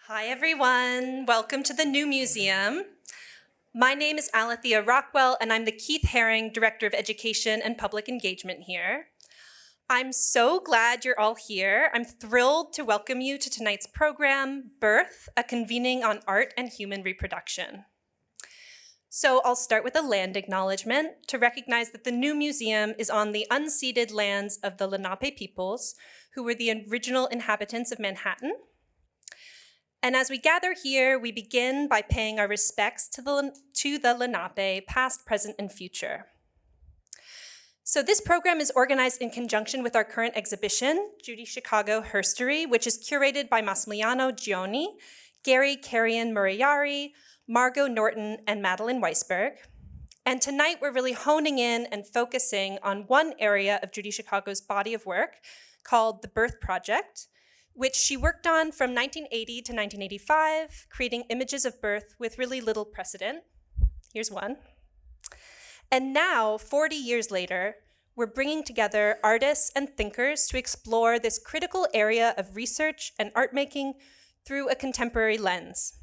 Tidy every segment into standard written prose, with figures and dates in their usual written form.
Hi, everyone. Welcome to the new museum. My name is Alethea Rockwell, and I'm the Keith Haring Director of Education and Public Engagement here. I'm so glad you're all here. I'm thrilled to welcome you to tonight's program, Birth, a Convening on Art and Human Reproduction. So I'll start with a land acknowledgement to recognize that the new museum is on the unceded lands of the Lenape peoples, who were the original inhabitants of Manhattan. And as we gather here, we begin by paying our respects to the Lenape, past, present, and future. So this program is organized in conjunction with our current exhibition, Judy Chicago Herstory, which is curated by Massimiliano Gioni, Gary Carrion Murayari, Margot Norton, and Madeline Weisberg. And tonight we're really honing in and focusing on one area of Judy Chicago's body of work called the Birth Project, which she worked on from 1980 to 1985, creating images of birth with really little precedent. Here's one. And now, 40 years later, we're bringing together artists and thinkers to explore this critical area of research and art making through a contemporary lens.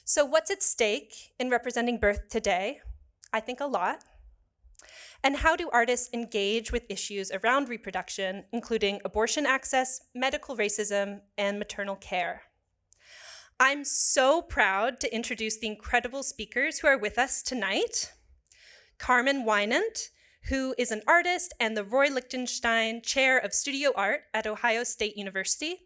So what's at stake in representing birth today? I think a lot. And how do artists engage with issues around reproduction, including abortion access, medical racism, and maternal care? I'm so proud to introduce the incredible speakers who are with us tonight. Carmen Wynant, who is an artist and the Roy Lichtenstein Chair of Studio Art at Ohio State University.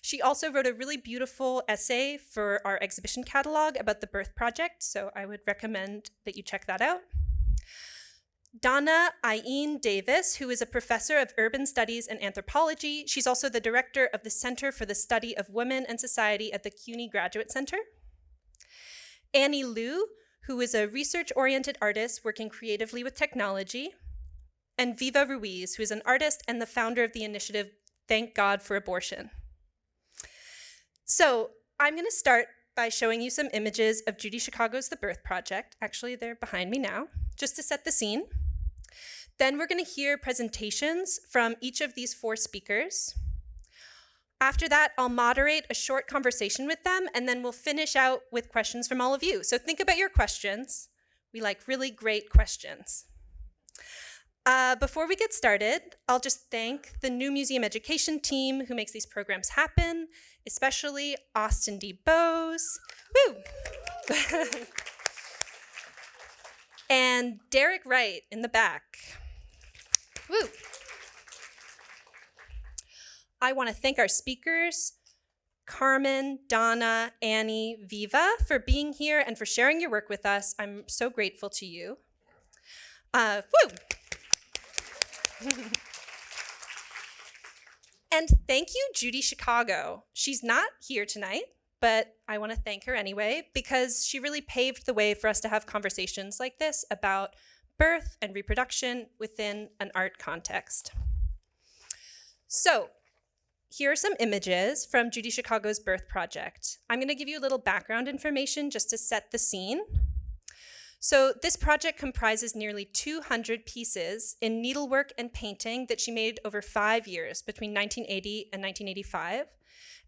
She also wrote a really beautiful essay for our exhibition catalog about the Birth Project, so I would recommend that you check that out. Donna Ayin Davis, who is a professor of urban studies and anthropology. She's also the director of the Center for the Study of Women and Society at the CUNY Graduate Center. Annie Liu, who is a research-oriented artist working creatively with technology. And Viva Ruiz, who is an artist and the founder of the initiative Thank God for Abortion. So I'm going to start by showing you some images of Judy Chicago's The Birth Project. Actually, they're behind me now, just to set the scene. Then we're going to hear presentations from each of these four speakers. After that, I'll moderate a short conversation with them, and then we'll finish out with questions from all of you. So think about your questions. We like really great questions. Before we get started, I'll just thank the new museum education team who makes these programs happen, especially Austin D. Bose. Woo! And Derek Wright in the back. Woo! I want to thank our speakers, Carmen, Donna, Annie, Viva, for being here and for sharing your work with us. I'm so grateful to you. Woo! And thank you, Judy Chicago. She's not here tonight, but I want to thank her anyway, because she really paved the way for us to have conversations like this about birth and reproduction within an art context. So here are some images from Judy Chicago's Birth Project. I'm going to give you a little background information just to set the scene. So this project comprises nearly 200 pieces in needlework and painting that she made over 5 years, between 1980 and 1985.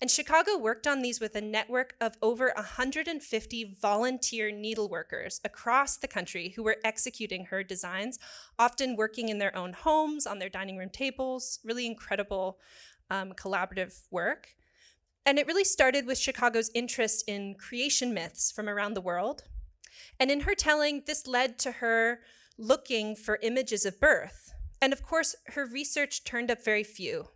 And Chicago worked on these with a network of over 150 volunteer needleworkers across the country who were executing her designs, often working in their own homes, on their dining room tables, really incredible collaborative work. And it really started with Chicago's interest in creation myths from around the world. And in her telling, this led to her looking for images of birth. And of course, her research turned up very few.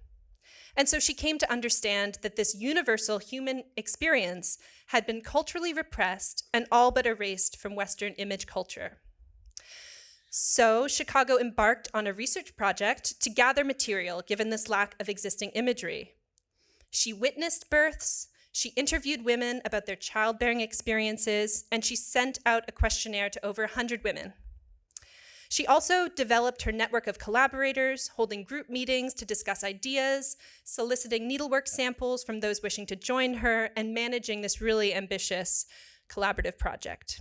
And so she came to understand that this universal human experience had been culturally repressed and all but erased from Western image culture. So Chicago embarked on a research project to gather material given this lack of existing imagery. She witnessed births, she interviewed women about their childbearing experiences, and she sent out a questionnaire to over 100 women. She also developed her network of collaborators, holding group meetings to discuss ideas, soliciting needlework samples from those wishing to join her, and managing this really ambitious collaborative project.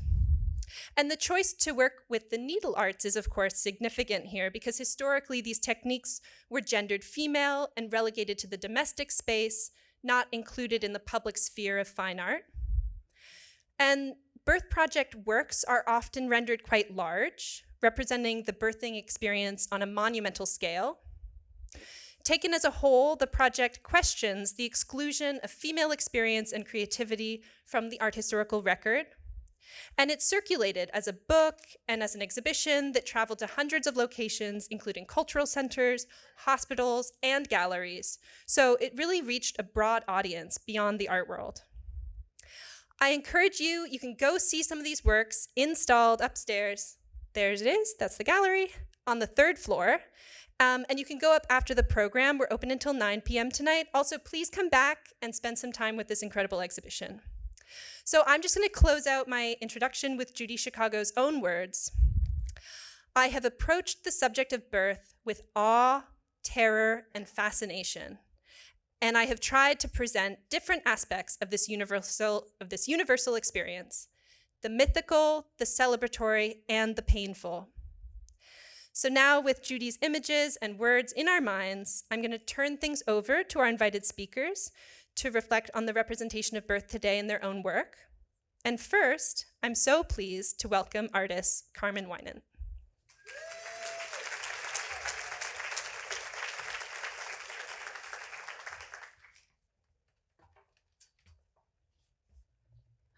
And the choice to work with the needle arts is, of course, significant here because historically these techniques were gendered female and relegated to the domestic space, not included in the public sphere of fine art. And birth project works are often rendered quite large, representing the birthing experience on a monumental scale. Taken as a whole, the project questions the exclusion of female experience and creativity from the art historical record. And it's circulated as a book and as an exhibition that traveled to hundreds of locations, including cultural centers, hospitals, and galleries. So it really reached a broad audience beyond the art world. I encourage you can go see some of these works installed upstairs. There it is, that's the gallery, on the 3rd floor. And you can go up after the program. We're open until 9 p.m. tonight. Also, please come back and spend some time with this incredible exhibition. So I'm just going to close out my introduction with Judy Chicago's own words. I have approached the subject of birth with awe, terror, and fascination. And I have tried to present different aspects of this universal experience, the mythical, the celebratory, and the painful. So now, with Judy's images and words in our minds, I'm going to turn things over to our invited speakers to reflect on the representation of birth today in their own work. And first, I'm so pleased to welcome artist Carmen Winan.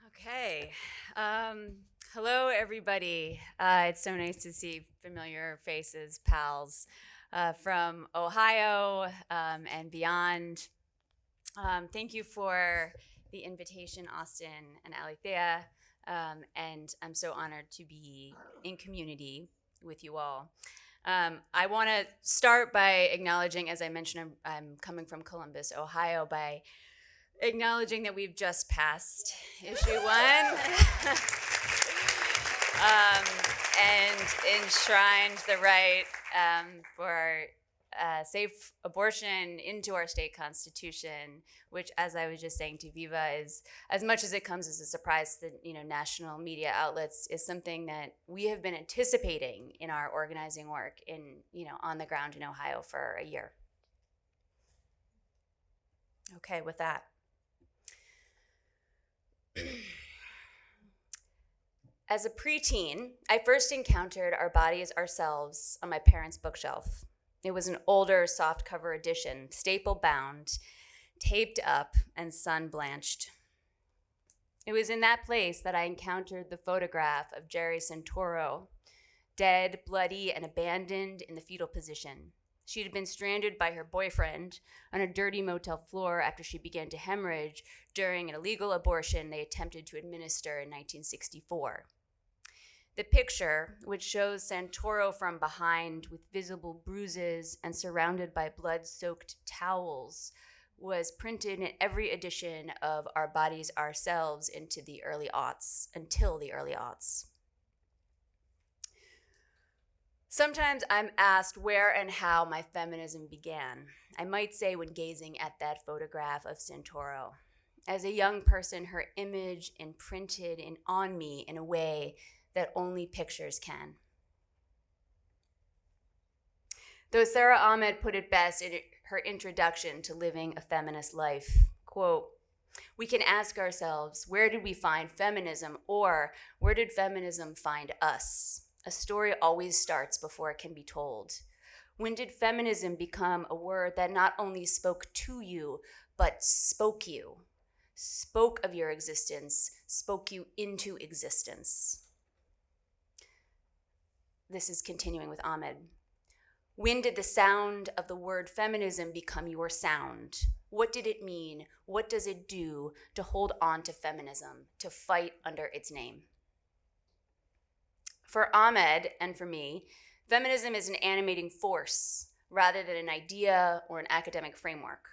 Okay. Hello, everybody. It's so nice to see familiar faces, pals from Ohio and beyond. Thank you for the invitation, Austin and Alethea, and I'm so honored to be in community with you all. I want to start by acknowledging, as I mentioned, I'm coming from Columbus, Ohio, by acknowledging that we've just passed issue 1 and enshrined the right for safe abortion into our state constitution, which, as I was just saying to Viva, is, as much as it comes as a surprise to national media outlets, is something that we have been anticipating in our organizing work on the ground in Ohio for a year. Okay, with that. As a preteen, I first encountered Our Bodies, Ourselves on my parents' bookshelf. It was an older softcover edition, staple bound, taped up, and sun-blanched. It was in that place that I encountered the photograph of Jerry Santoro, dead, bloody, and abandoned in the fetal position. She had been stranded by her boyfriend on a dirty motel floor after she began to hemorrhage during an illegal abortion they attempted to administer in 1964. The picture, which shows Santoro from behind with visible bruises and surrounded by blood-soaked towels, was printed in every edition of Our Bodies, Ourselves until the early aughts. Sometimes I'm asked where and how my feminism began. I might say when gazing at that photograph of Santoro. As a young person, her image imprinted on me in a way that only pictures can. Though Sarah Ahmed put it best in her introduction to Living a Feminist Life, quote, "We can ask ourselves, where did we find feminism, or where did feminism find us? A story always starts before it can be told. When did feminism become a word that not only spoke to you, but spoke you, spoke of your existence, spoke you into existence?" This is continuing with Ahmed. When did the sound of the word feminism become your sound? What did it mean? What does it do to hold on to feminism, to fight under its name? For Ahmed and for me, feminism is an animating force rather than an idea or an academic framework.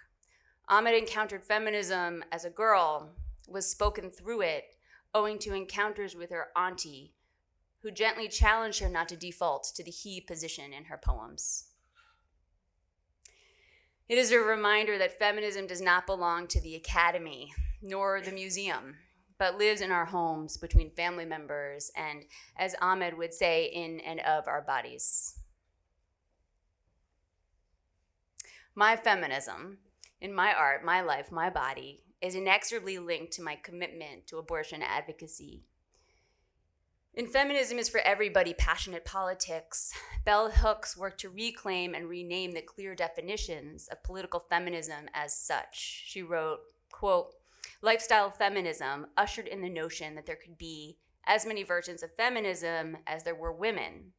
Ahmed encountered feminism as a girl, was spoken through it, owing to encounters with her auntie, who gently challenged her not to default to the he position in her poems. It is a reminder that feminism does not belong to the academy, nor the museum, but lives in our homes between family members and, as Ahmed would say, in and of our bodies. My feminism in my art, my life, my body, is inexorably linked to my commitment to abortion advocacy. In Feminism is for Everybody, Passionate Politics, Bell Hooks worked to reclaim and rename the clear definitions of political feminism as such. She wrote, quote, "Lifestyle feminism ushered in the notion that there could be as many versions of feminism as there were women.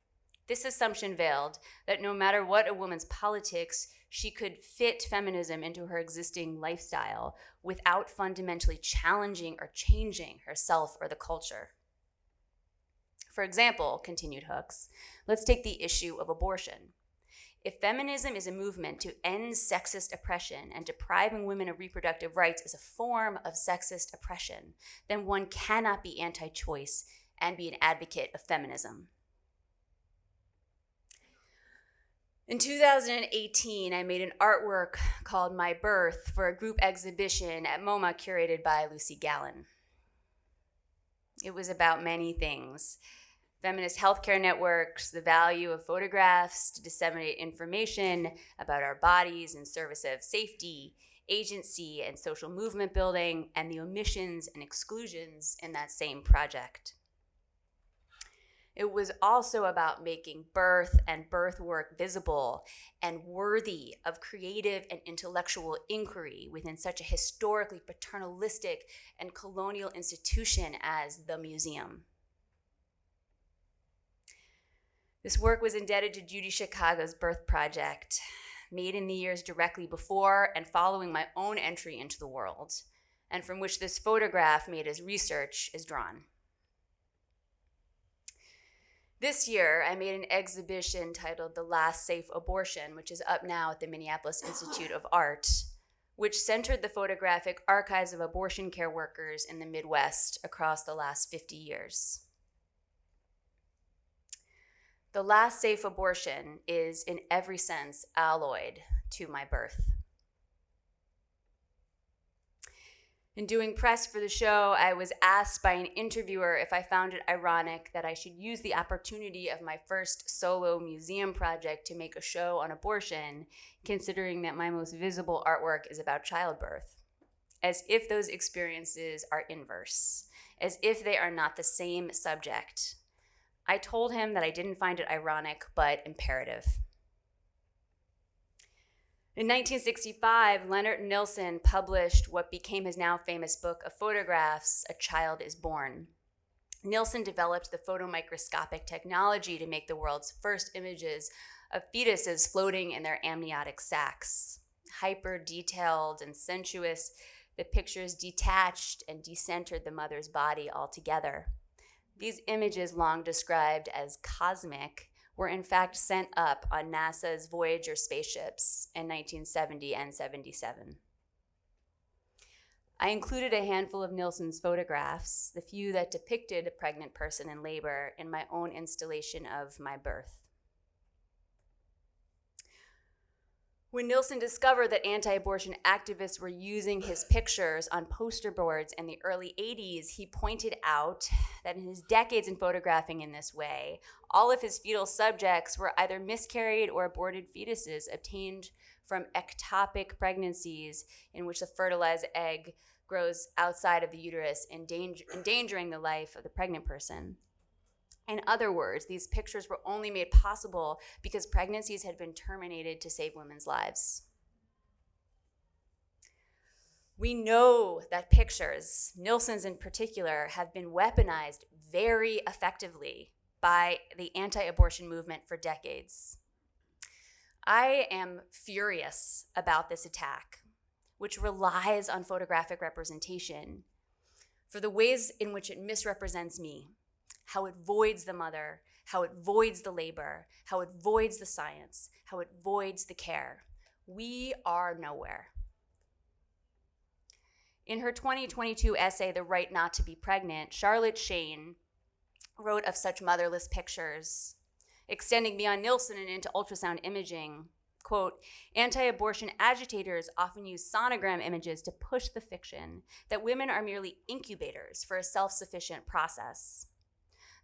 This assumption veiled that no matter what a woman's politics, she could fit feminism into her existing lifestyle without fundamentally challenging or changing herself or the culture. For example," continued Hooks, "let's take the issue of abortion. If feminism is a movement to end sexist oppression and depriving women of reproductive rights is a form of sexist oppression, then one cannot be anti-choice and be an advocate of feminism." In 2018, I made an artwork called My Birth for a group exhibition at MoMA curated by Lucy Gallen. It was about many things: feminist healthcare networks, the value of photographs to disseminate information about our bodies in service of safety, agency, and social movement building, and the omissions and exclusions in that same project. It was also about making birth and birth work visible and worthy of creative and intellectual inquiry within such a historically paternalistic and colonial institution as the museum. This work was indebted to Judy Chicago's birth project, made in the years directly before and following my own entry into the world, and from which this photograph made as research is drawn. This year, I made an exhibition titled The Last Safe Abortion, which is up now at the Minneapolis Institute of Art, which centered the photographic archives of abortion care workers in the Midwest across the last 50 years. The Last Safe Abortion is, in every sense, alloyed to my birth. In doing press for the show, I was asked by an interviewer if I found it ironic that I should use the opportunity of my first solo museum project to make a show on abortion, considering that my most visible artwork is about childbirth, as if those experiences are inverse, as if they are not the same subject. I told him that I didn't find it ironic, but imperative. In 1965, Leonard Nilsson published what became his now famous book of photographs, A Child is Born. Nilsson developed the photomicroscopic technology to make the world's first images of fetuses floating in their amniotic sacs. Hyper-detailed and sensuous, the pictures detached and decentered the mother's body altogether. These images, long described as cosmic, were in fact sent up on NASA's Voyager spaceships in 1970 and 77. I included a handful of Nilsson's photographs, the few that depicted a pregnant person in labor, in my own installation of My Birth. When Nilsson discovered that anti-abortion activists were using his pictures on poster boards in the early 80s, he pointed out that in his decades in photographing in this way, all of his fetal subjects were either miscarried or aborted fetuses obtained from ectopic pregnancies in which the fertilized egg grows outside of the uterus, endangering the life of the pregnant person. In other words, these pictures were only made possible because pregnancies had been terminated to save women's lives. We know that pictures, Nilsson's in particular, have been weaponized very effectively by the anti-abortion movement for decades. I am furious about this attack, which relies on photographic representation, for the ways in which it misrepresents me, how it voids the mother, how it voids the labor, how it voids the science, how it voids the care. We are nowhere. In her 2022 essay, The Right Not to Be Pregnant, Charlotte Shane wrote of such motherless pictures, extending beyond Nilsson and into ultrasound imaging, quote, "Anti-abortion agitators often use sonogram images to push the fiction that women are merely incubators for a self-sufficient process,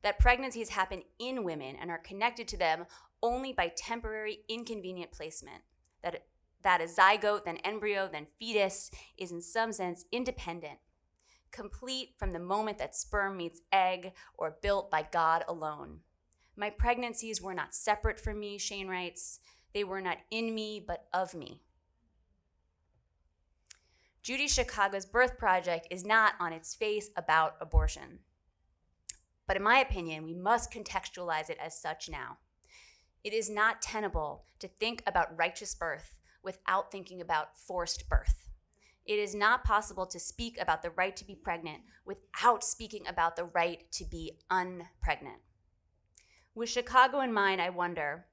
that pregnancies happen in women and are connected to them only by temporary inconvenient placement, that that a zygote, then embryo, then fetus is in some sense independent, complete from the moment that sperm meets egg or built by God alone. My pregnancies were not separate from me, Shane writes. They were not in me, but of me. Judy Chicago's birth project is not on its face about abortion. But in my opinion, we must contextualize it as such now. It is not tenable to think about righteous birth without thinking about forced birth. It is not possible to speak about the right to be pregnant without speaking about the right to be unpregnant. With Chicago in mind, I wonder,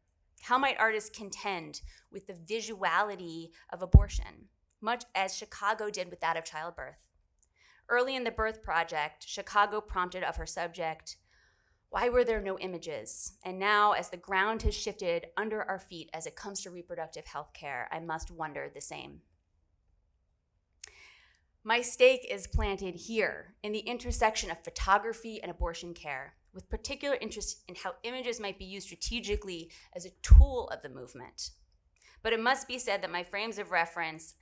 how might artists contend with the visuality of abortion, much as Chicago did with that of childbirth? Early in the birth project, Chicago prompted of her subject, why were there no images? And now, as the ground has shifted under our feet as it comes to reproductive health care, I must wonder the same. My stake is planted here in the intersection of photography and abortion care, with particular interest in how images might be used strategically as a tool of the movement. But it must be said that my frames of reference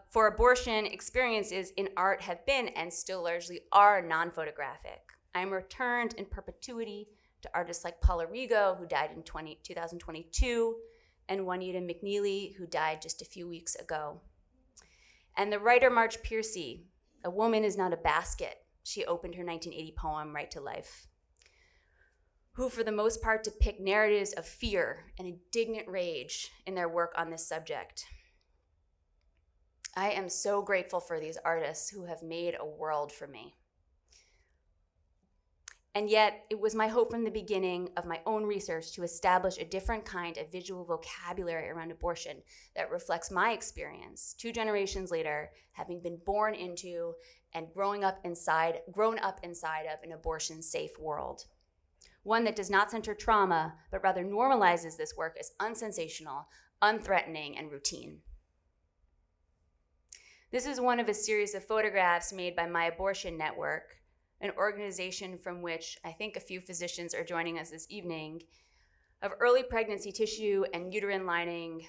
for abortion experiences in art have been and still largely are non-photographic. I am returned in perpetuity to artists like Paula Rigo, who died in 2022, and Juanita McNeely, who died just a few weeks ago. And the writer Marge Piercy, A Woman is Not a Basket, she opened her 1980 poem, Right to Life, who for the most part depict narratives of fear and indignant rage in their work on this subject. I am so grateful for these artists who have made a world for me. And yet, it was my hope from the beginning of my own research to establish a different kind of visual vocabulary around abortion that reflects my experience, 2 generations later, having been born into and grown up inside of an abortion-safe world. One that does not center trauma, but rather normalizes this work as unsensational, unthreatening, and routine. This is one of a series of photographs made by My Abortion Network, an organization from which I think a few physicians are joining us this evening, of early pregnancy tissue and uterine lining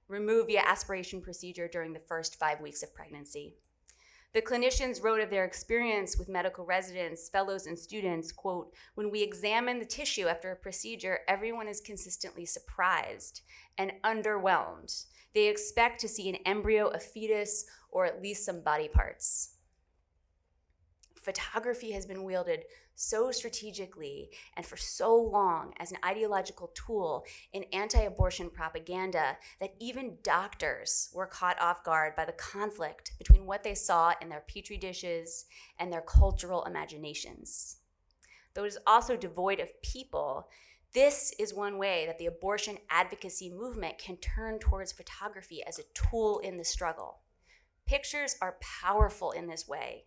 removed via aspiration procedure during the first 5 weeks of pregnancy. The clinicians wrote of their experience with medical residents, fellows, and students, quote, when we examine the tissue after a procedure, everyone is consistently surprised and underwhelmed. They expect to see an embryo, a fetus, or at least some body parts. Photography has been wielded so strategically and for so long as an ideological tool in anti-abortion propaganda that even doctors were caught off guard by the conflict between what they saw in their petri dishes and their cultural imaginations. Though it is also devoid of people, this is one way that the abortion advocacy movement can turn towards photography as a tool in the struggle. Pictures are powerful in this way.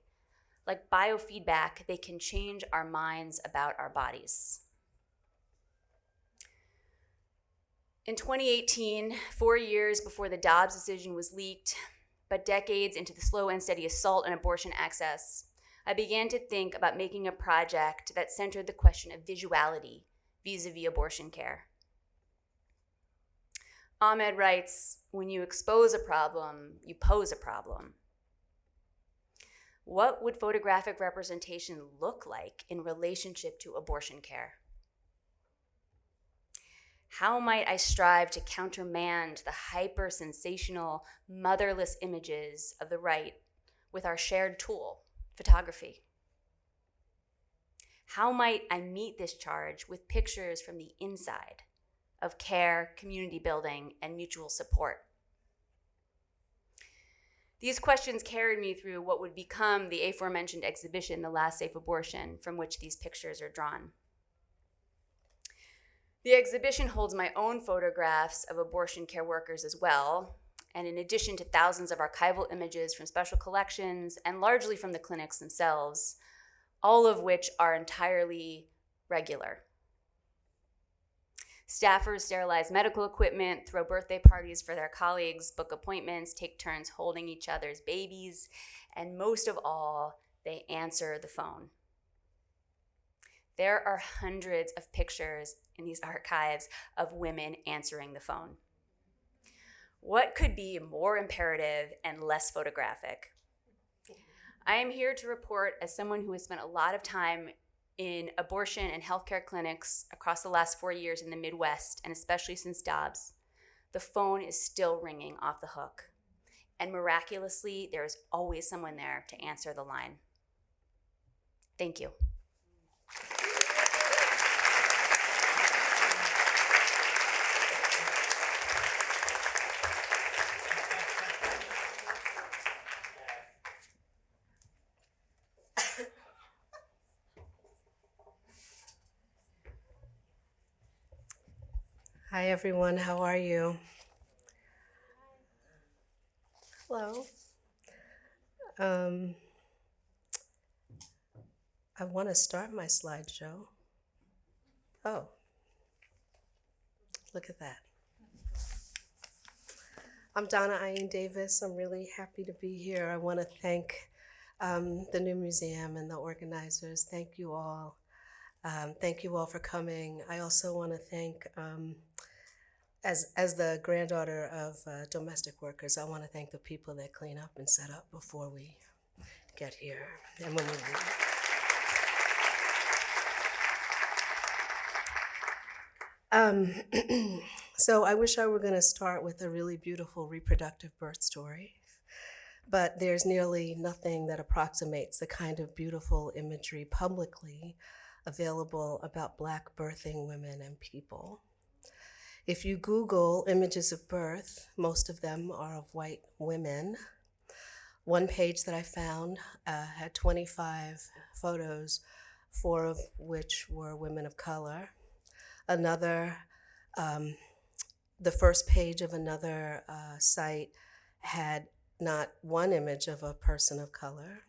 Like biofeedback, they can change our minds about our bodies. In 2018, 4 years before the Dobbs decision was leaked, but decades into the slow and steady assault on abortion access, I began to think about making a project that centered the question of visuality vis-a-vis abortion care. Ahmed writes, when you expose a problem, you pose a problem. What would photographic representation look like in relationship to abortion care? How might I strive to countermand the hyper-sensational, motherless images of the right with our shared tool, photography? How might I meet this charge with pictures from the inside of care, community building, and mutual support? These questions carried me through what would become the aforementioned exhibition, The Last Safe Abortion, from which these pictures are drawn. The exhibition holds my own photographs of abortion care workers as well, and in addition to thousands of archival images from special collections and largely from the clinics themselves, all of which are entirely regular. Staffers sterilize medical equipment, throw birthday parties for their colleagues, book appointments, take turns holding each other's babies, and most of all, they answer the phone. There are hundreds of pictures in these archives of women answering the phone. What could be more imperative and less photographic? I am here to report as someone who has spent a lot of time in abortion and healthcare clinics across the last 4 years in the Midwest, and especially since Dobbs. The phone is still ringing off the hook. And miraculously, there is always someone there to answer the line. Thank you. Hi, everyone. How are you? Hello. I want to start my slideshow. Oh, look at that. I'm Donna Ian Davis. I'm really happy to be here. I want to thank the new museum and the organizers. Thank you all. Thank you all for coming. I also want to thank, as the granddaughter of domestic workers, I want to thank the people that clean up and set up before we get here and when we leave. So I wish I were going to start with a really beautiful reproductive birth story, but there's nearly nothing that approximates the kind of beautiful imagery publicly available about Black birthing women and people. If you Google images of birth, most of them are of white women. One page that I found had 25 photos, 4 of which were women of color. Another, the first page of another site had not one image of a person of color.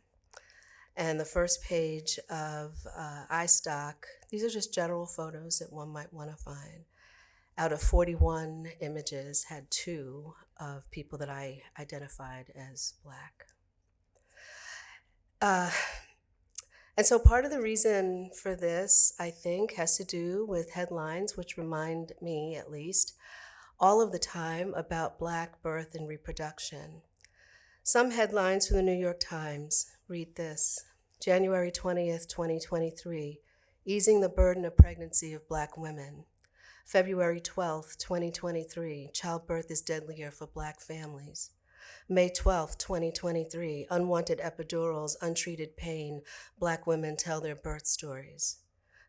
And the first page of iStock, these are just general photos that one might want to find. Out of 41 images, had 2 of people that I identified as Black. And so part of the reason for this, I think, has to do with headlines, which remind me, at least, all of the time about Black birth and reproduction. Some headlines from the New York Times read this: January 20th, 2023, easing the burden of pregnancy of Black women. February 12th, 2023, childbirth is deadlier for Black families. May 12th, 2023, unwanted epidurals, untreated pain, Black women tell their birth stories.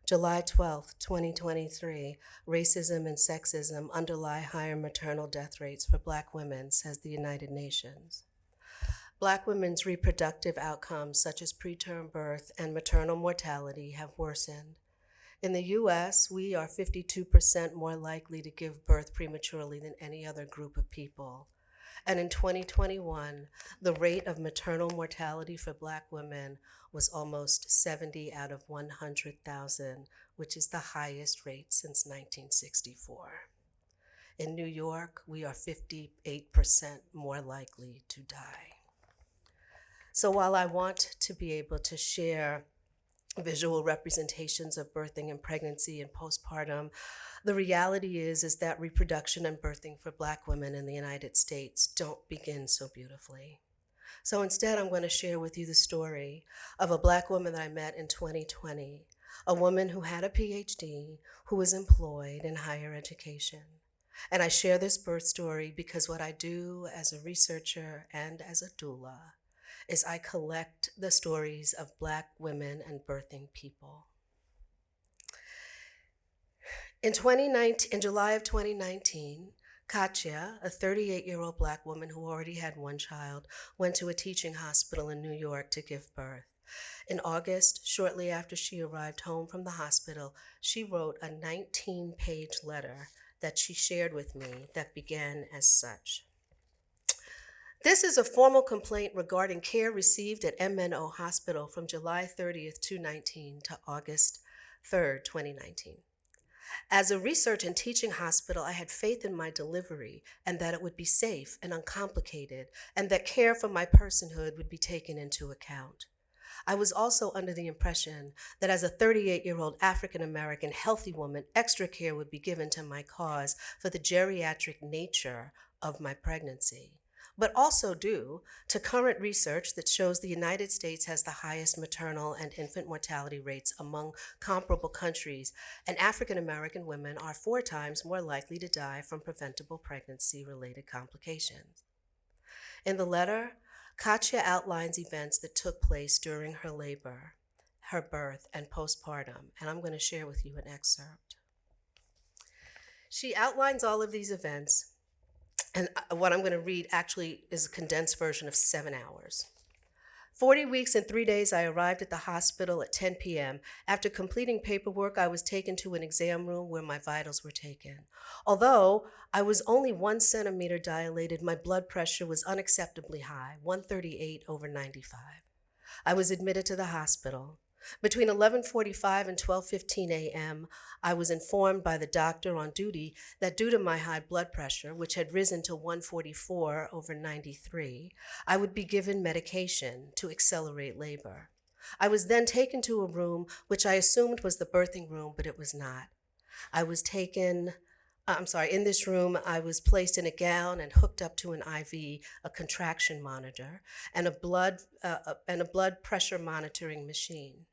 July 12th, 2023, racism and sexism underlie higher maternal death rates for Black women, says the United Nations. Black women's reproductive outcomes, such as preterm birth and maternal mortality, have worsened. In the US, we are 52% more likely to give birth prematurely than any other group of people. And in 2021, the rate of maternal mortality for Black women was almost 70 out of 100,000, which is the highest rate since 1964. In New York, we are 58% more likely to die. So while I want to be able to share visual representations of birthing and pregnancy and postpartum, the reality is that reproduction and birthing for Black women in the United States don't begin so beautifully. So instead, I'm going to share with you the story of a Black woman that I met in 2020, a woman who had a PhD, who was employed in higher education. And I share this birth story because what I do as a researcher and as a doula is I collect the stories of Black women and birthing people. In July of 2019, Katya, a 38-year-old Black woman who already had 1 child, went to a teaching hospital in New York to give birth. In August, shortly after she arrived home from the hospital, she wrote a 19-page letter that she shared with me that began as such. This is a formal complaint regarding care received at MNO Hospital from July 30th, 2019 to August 3rd, 2019. As a research and teaching hospital, I had faith in my delivery and that it would be safe and uncomplicated and that care for my personhood would be taken into account. I was also under the impression that as a 38-year-old African-American healthy woman, extra care would be given to my cause for the geriatric nature of my pregnancy, but also due to current research that shows the United States has the highest maternal and infant mortality rates among comparable countries, and African American women are 4 times more likely to die from preventable pregnancy-related complications. In the letter, Katya outlines events that took place during her labor, her birth, and postpartum, and I'm going to share with you an excerpt. She outlines all of these events, and what I'm going to read actually is a condensed version of 7 hours. 40 weeks and 3 days, I arrived at the hospital at 10 p.m. After completing paperwork, I was taken to an exam room where my vitals were taken. Although I was only 1 centimeter dilated, my blood pressure was unacceptably high, 138/95. I was admitted to the hospital. Between 11:45 and 12:15 a.m., I was informed by the doctor on duty that due to my high blood pressure, which had risen to 144/93, I would be given medication to accelerate labor. I was then taken to a room which I assumed was the birthing room, but it was not. In this room, I was placed in a gown and hooked up to an IV, a contraction monitor, and a blood pressure monitoring machine.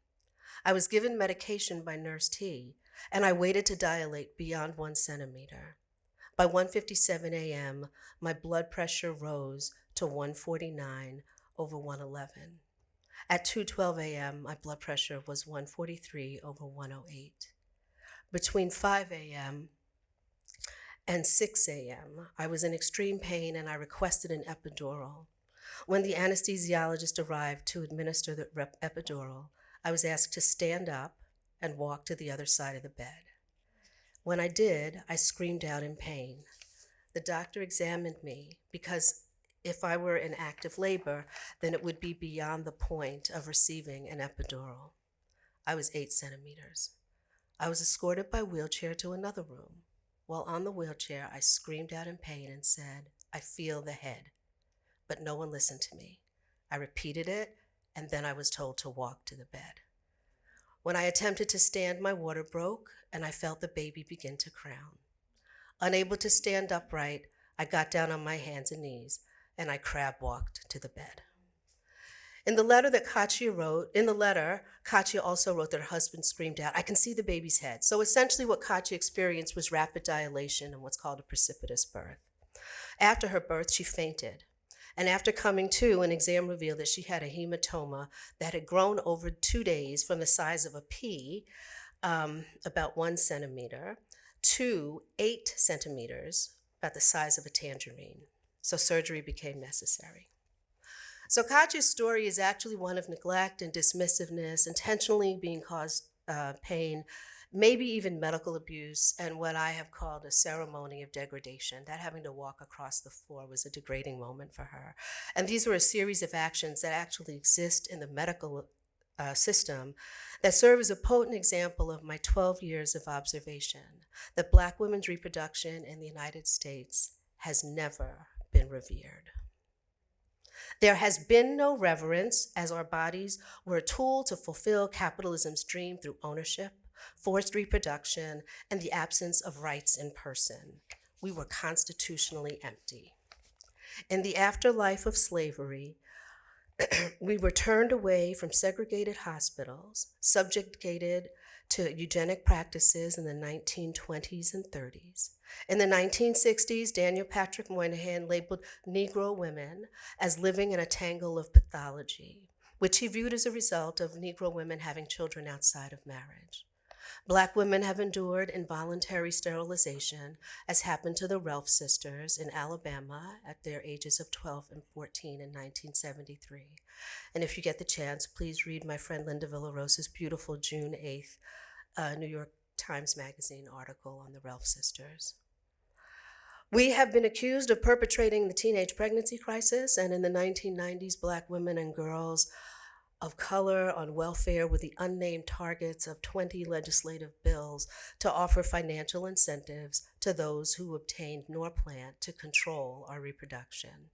I was given medication by Nurse T, and I waited to dilate beyond 1 centimeter. By 1:57 a.m., my blood pressure rose to 149/111. At 2:12 a.m., my blood pressure was 143/108. Between 5 a.m. and 6 a.m., I was in extreme pain and I requested an epidural. When the anesthesiologist arrived to administer the epidural, I was asked to stand up and walk to the other side of the bed. When I did, I screamed out in pain. The doctor examined me because if I were in active labor, then it would be beyond the point of receiving an epidural. I was 8 centimeters. I was escorted by wheelchair to another room. While on the wheelchair, I screamed out in pain and said, "I feel the head." But no one listened to me. I repeated it, and then I was told to walk to the bed. When I attempted to stand, my water broke, and I felt the baby begin to crown. Unable to stand upright, I got down on my hands and knees, and I crab walked to the bed. In the letter, Katya also wrote that her husband screamed out, "I can see the baby's head." So essentially what Katya experienced was rapid dilation and what's called a precipitous birth. After her birth, she fainted. And after coming to, an exam revealed that she had a hematoma that had grown over 2 days from the size of a pea, about 1 centimeter, to 8 centimeters, about the size of a tangerine. So surgery became necessary. So Katya's story is actually one of neglect and dismissiveness, intentionally being caused pain, maybe even medical abuse, and what I have called a ceremony of degradation. That having to walk across the floor was a degrading moment for her. And these were a series of actions that actually exist in the medical system that serve as a potent example of my 12 years of observation that Black women's reproduction in the United States has never been revered. There has been no reverence, as our bodies were a tool to fulfill capitalism's dream through ownership, forced reproduction, and the absence of rights in person. We were constitutionally empty. In the afterlife of slavery, we were turned away from segregated hospitals, subjugated to eugenic practices in the 1920s and 30s. In the 1960s, Daniel Patrick Moynihan labeled Negro women as living in a tangle of pathology, which he viewed as a result of Negro women having children outside of marriage. Black women have endured involuntary sterilization, as happened to the Relf sisters in Alabama at their ages of 12 and 14 in 1973. And if you get the chance, please read my friend Linda Villarosa's beautiful June 8th New York Times Magazine article on the Relf sisters. We have been accused of perpetrating the teenage pregnancy crisis, and in the 1990s, Black women and girls of color on welfare were the unnamed targets of 20 legislative bills to offer financial incentives to those who obtained Norplant to control our reproduction.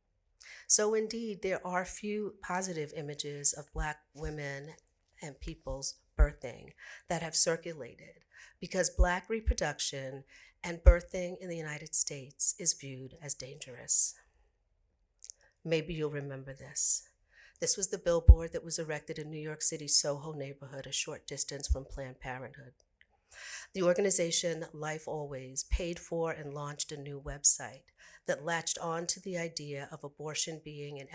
So indeed, there are few positive images of Black women and people's birthing that have circulated, because Black reproduction and birthing in the United States is viewed as dangerous. Maybe you'll remember this. This was the billboard that was erected in New York City's Soho neighborhood, a short distance from Planned Parenthood. The organization Life Always paid for and launched a new website that latched on to the idea of abortion being an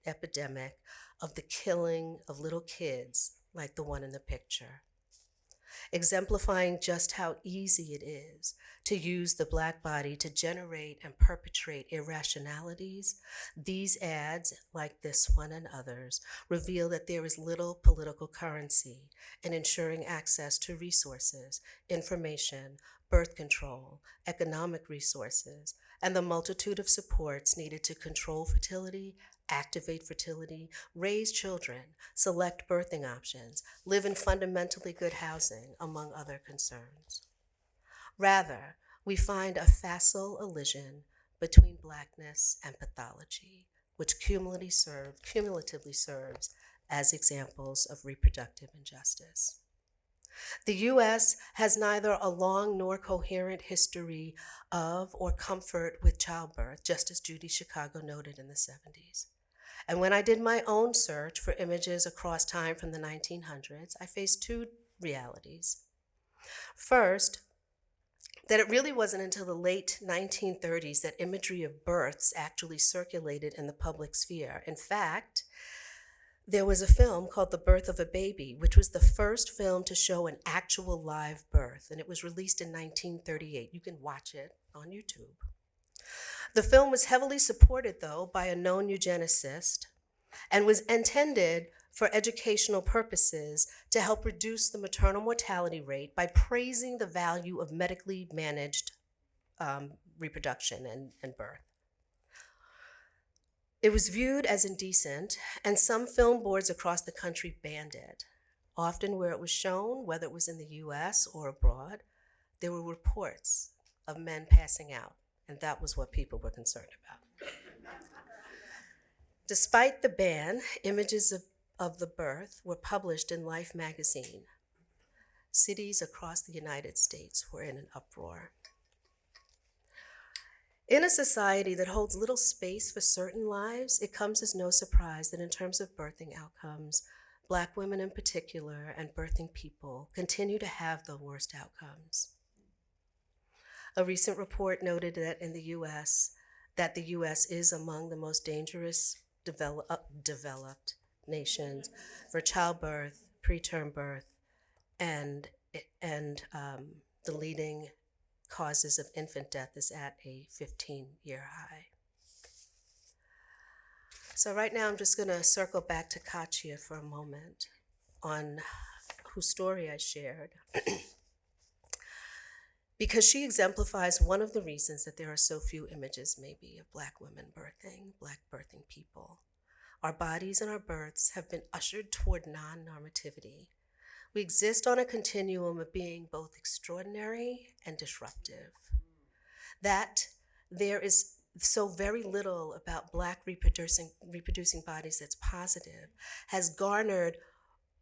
epidemic of the killing of little kids like the one in the picture, exemplifying just how easy it is to use the Black body to generate and perpetrate irrationalities. These ads, like this one and others, reveal that there is little political currency in ensuring access to resources, information, birth control, economic resources, and the multitude of supports needed to control fertility, activate fertility, raise children, select birthing options, live in fundamentally good housing, among other concerns. Rather, we find a facile elision between Blackness and pathology, which cumulatively serves as examples of reproductive injustice. The U.S. has neither a long nor coherent history of or comfort with childbirth, just as Judy Chicago noted in the 70s. And when I did my own search for images across time from the 1900s, I faced two realities. First, that it really wasn't until the late 1930s that imagery of births actually circulated in the public sphere. In fact, there was a film called The Birth of a Baby, which was the first film to show an actual live birth, and it was released in 1938. You can watch it on YouTube. The film was heavily supported, though, by a known eugenicist and was intended for educational purposes to help reduce the maternal mortality rate by praising the value of medically managed reproduction and birth. It was viewed as indecent, and some film boards across the country banned it. Often where it was shown, whether it was in the US or abroad, there were reports of men passing out, and that was what people were concerned about. Despite the ban, images of the birth were published in Life magazine. Cities across the United States were in an uproar. In a society that holds little space for certain lives, it comes as no surprise that in terms of birthing outcomes, Black women in particular and birthing people continue to have the worst outcomes. A recent report noted that the U.S. is among the most dangerous developed nations for childbirth, preterm birth, and the leading causes of infant death is at a 15-year high. So right now I'm just going to circle back to Katia for a moment on whose story I shared because she exemplifies one of the reasons that there are so few images maybe of Black women birthing, Black birthing people. Our bodies and our births have been ushered toward non-normativity. We exist on a continuum of being both extraordinary and disruptive. That there is so very little about Black reproducing bodies that's positive has garnered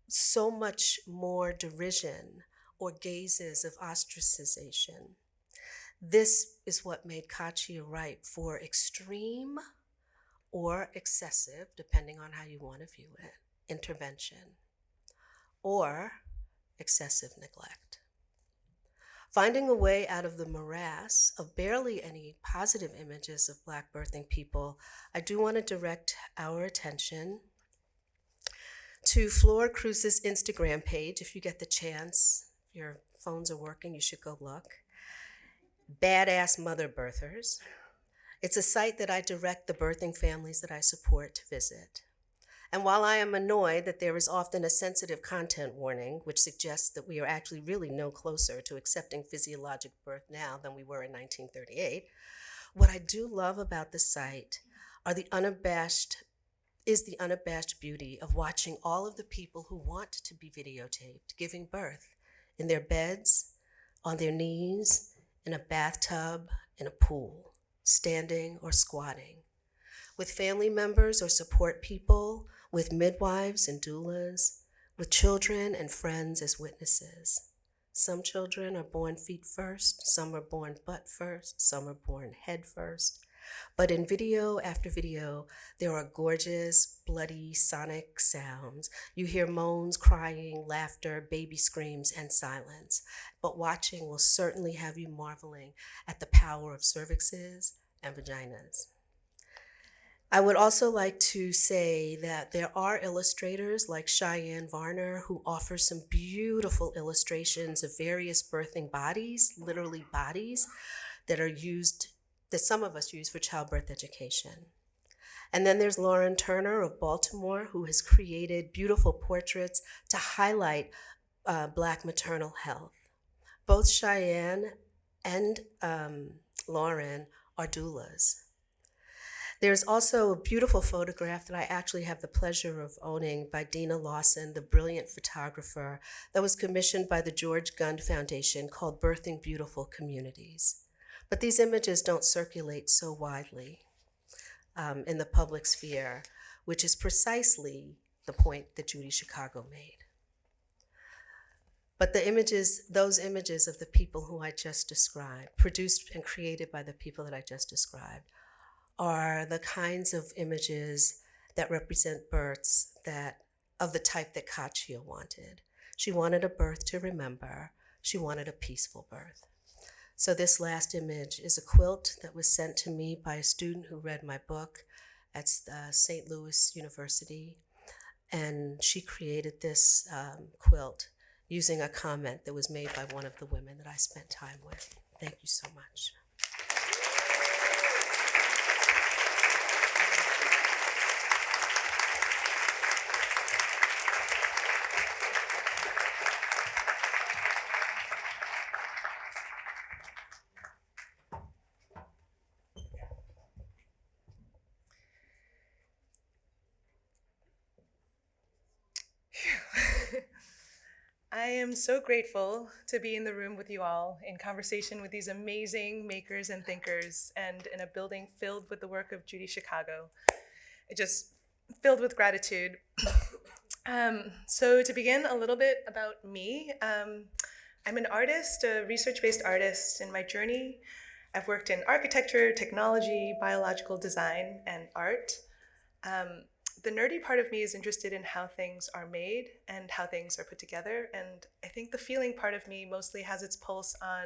so much more derision or gazes of ostracization. This is what made Katia ripe for extreme or excessive, depending on how you want to view it, intervention, or excessive neglect. Finding a way out of the morass of barely any positive images of Black birthing people, I do want to direct our attention to Flor Cruz's Instagram page. If you get the chance, if your phones are working, you should go look. Badass Mother Birthers. It's a site that I direct the birthing families that I support to visit. And while I am annoyed that there is often a sensitive content warning, which suggests that we are actually really no closer to accepting physiologic birth now than we were in 1938, what I do love about the site is the unabashed beauty of watching all of the people who want to be videotaped giving birth in their beds, on their knees, in a bathtub, in a pool, standing or squatting, with family members or support people, with midwives and doulas, with children and friends as witnesses. Some children are born feet first, some are born butt first, some are born head first. But in video after video, there are gorgeous, bloody, sonic sounds. You hear moans, crying, laughter, baby screams, and silence. But watching will certainly have you marveling at the power of cervixes and vaginas. I would also like to say that there are illustrators like Cheyenne Varner who offer some beautiful illustrations of various birthing bodies, literally bodies, that are used, that some of us use for childbirth education. And then there's Lauren Turner of Baltimore, who has created beautiful portraits to highlight Black maternal health. Both Cheyenne and Lauren are doulas. There's also a beautiful photograph that I actually have the pleasure of owning by Dina Lawson, the brilliant photographer, that was commissioned by the George Gund Foundation, called Birthing Beautiful Communities. But these images don't circulate so widely in the public sphere, which is precisely the point that Judy Chicago made. But the images, those images of the people who I just described, produced and created by the people that I just described, are the kinds of images that represent births that of the type that Katia wanted. She wanted a birth to remember. She wanted a peaceful birth. So this last image is a quilt that was sent to me by a student who read my book at St. Louis University. And she created this quilt using a comment that was made by one of the women that I spent time with. Thank you so much. I am so grateful to be in the room with you all in conversation with these amazing makers and thinkers and in a building filled with the work of Judy Chicago. It just filled with gratitude. So to begin a little bit about me, I'm an artist, a research-based artist. In my journey, I've worked in architecture, technology, biological design, and art. The nerdy part of me is interested in how things are made and how things are put together. And I think the feeling part of me mostly has its pulse on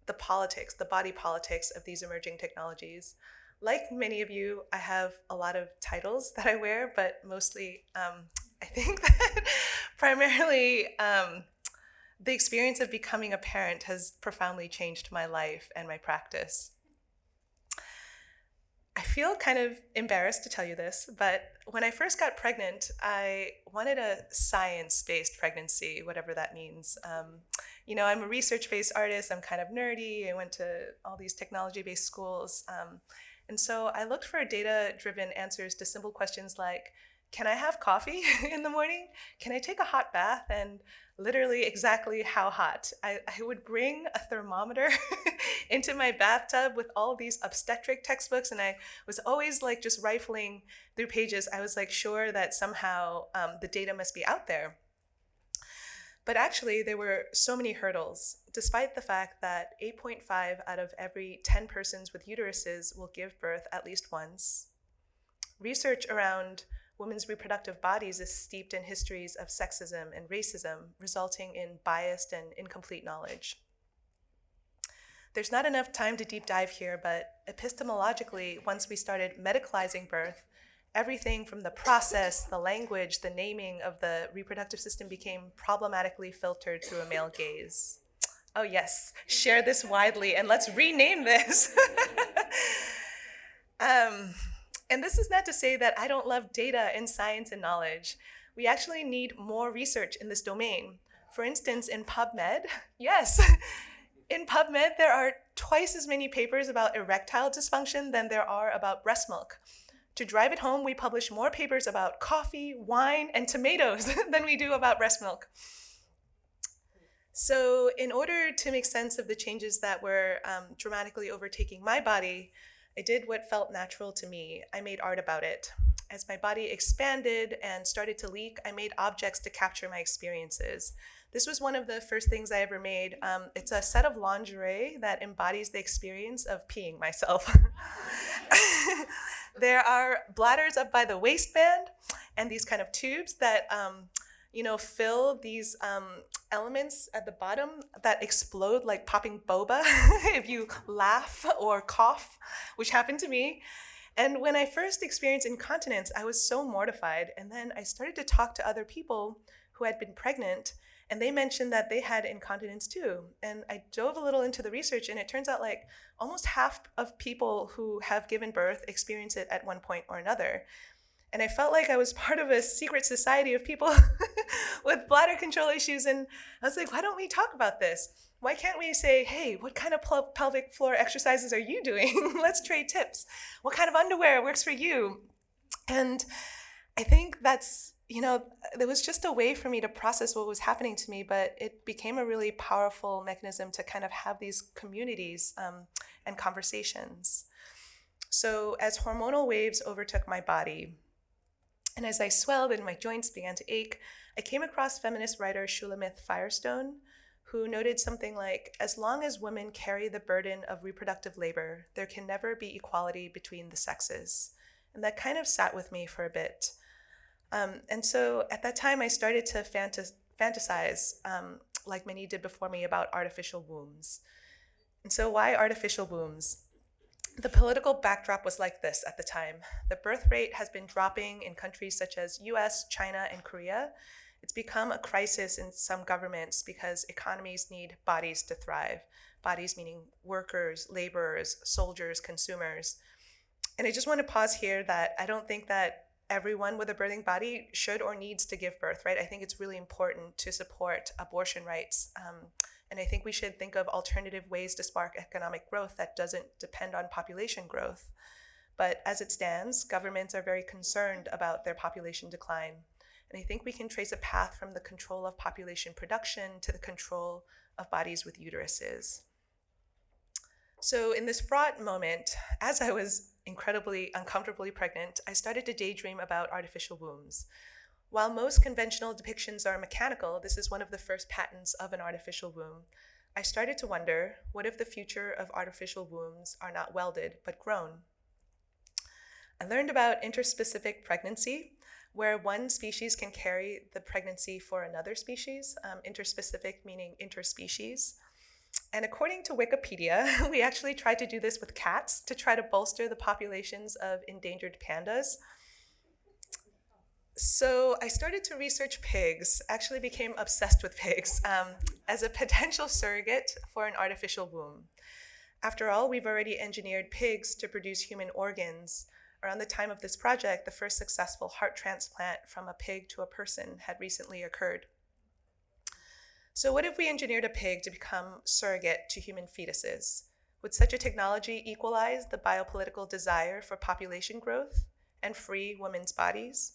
the politics, the body politics of these emerging technologies. Like many of you, I have a lot of titles that I wear, but mostly I think that primarily the experience of becoming a parent has profoundly changed my life and my practice. I feel kind of embarrassed to tell you this, but when I first got pregnant, I wanted a science-based pregnancy, whatever that means. You know, I'm a research-based artist, I'm kind of nerdy, I went to all these technology-based schools, and so I looked for data-driven answers to simple questions like, can I have coffee in the morning? Can I take a hot bath? And literally exactly how hot. I would bring a thermometer into my bathtub with all these obstetric textbooks, and I was always like just rifling through pages. I was like sure that somehow the data must be out there. But actually there were so many hurdles, despite the fact that 8.5 out of every 10 persons with uteruses will give birth at least once. Research around women's reproductive bodies is steeped in histories of sexism and racism, resulting in biased and incomplete knowledge. There's not enough time to deep dive here, but epistemologically, once we started medicalizing birth, everything from the process, the language, the naming of the reproductive system became problematically filtered through a male gaze. Oh yes, share this widely and let's rename this. And this is not to say that I don't love data and science and knowledge. We actually need more research in this domain. For instance, in PubMed, yes, in PubMed there are twice as many papers about erectile dysfunction than there are about breast milk. To drive it home, we publish more papers about coffee, wine, and tomatoes than we do about breast milk. So in order to make sense of the changes that were dramatically overtaking my body, I did what felt natural to me. I made art about it. as my body expanded and started to leak, I made objects to capture my experiences. This was one of the first things I ever made. It's a set of lingerie that embodies the experience of peeing myself. There are bladders up by the waistband and these kind of tubes that fill these elements at the bottom that explode like popping boba if you laugh or cough, which happened to me. And when I first experienced incontinence, I was so mortified. And then I started to talk to other people who had been pregnant, and they mentioned that they had incontinence too. And I dove a little into the research, and it turns out like almost half of people who have given birth experience it at one point or another. And I felt like I was part of a secret society of people with bladder control issues. And I was like, why don't we talk about this? Why can't we say, hey, what kind of pelvic floor exercises are you doing? Let's trade tips. What kind of underwear works for you? And I think that's, there was just a way for me to process what was happening to me, but it became a really powerful mechanism to kind of have these communities and conversations. So as hormonal waves overtook my body, and as I swelled and my joints began to ache, I came across feminist writer Shulamith Firestone, who noted something like, as long as women carry the burden of reproductive labor, there can never be equality between the sexes. And that kind of sat with me for a bit. And so at that time, I started to fantasize, like many did before me, about artificial wombs. And so why artificial wombs? The political backdrop was like this at the time. The birth rate has been dropping in countries such as US, China, and Korea. It's become a crisis in some governments because economies need bodies to thrive. Bodies meaning workers, laborers, soldiers, consumers. And I just want to pause here that I don't think that everyone with a birthing body should or needs to give birth, right? I think it's really important to support abortion rights. And I think we should think of alternative ways to spark economic growth that doesn't depend on population growth. But as it stands, governments are very concerned about their population decline. And I think we can trace a path from the control of population production to the control of bodies with uteruses. So in this fraught moment, as I was incredibly uncomfortably pregnant, I started to daydream about artificial wombs. While most conventional depictions are mechanical, this is one of the first patents of an artificial womb. I started to wonder, what if the future of artificial wombs are not welded, but grown? I learned about interspecific pregnancy, where one species can carry the pregnancy for another species, interspecific meaning interspecies. And according to Wikipedia, we actually tried to do this with cats to try to bolster the populations of endangered pandas. So I started to research pigs, actually became obsessed with pigs as a potential surrogate for an artificial womb. After all, we've already engineered pigs to produce human organs. Around the time of this project, the first successful heart transplant from a pig to a person had recently occurred. So what if we engineered a pig to become surrogate to human fetuses? Would such a technology equalize the biopolitical desire for population growth and free women's bodies?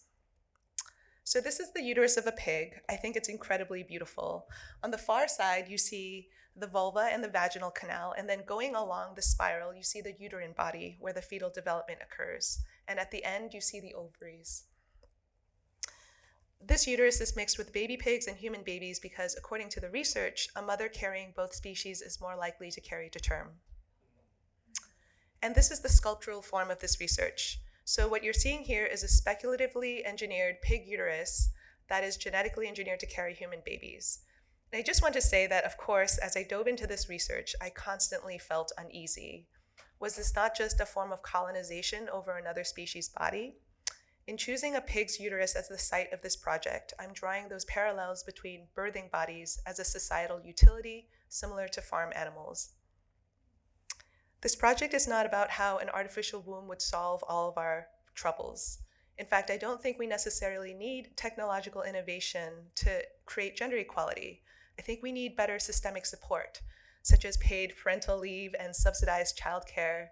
So this is the uterus of a pig. I think it's incredibly beautiful. On the far side, you see the vulva and the vaginal canal, and then going along the spiral, you see the uterine body where the fetal development occurs. And at the end, you see the ovaries. This uterus is mixed with baby pigs and human babies because, according to the research, a mother carrying both species is more likely to carry to term. And this is the sculptural form of this research. So what you're seeing here is a speculatively engineered pig uterus that is genetically engineered to carry human babies. And I just want to say that, of course, as I dove into this research, I constantly felt uneasy. Was this not just a form of colonization over another species' body? In choosing a pig's uterus as the site of this project, I'm drawing those parallels between birthing bodies as a societal utility similar to farm animals. This project is not about how an artificial womb would solve all of our troubles. In fact, I don't think we necessarily need technological innovation to create gender equality. I think we need better systemic support, such as paid parental leave and subsidized childcare.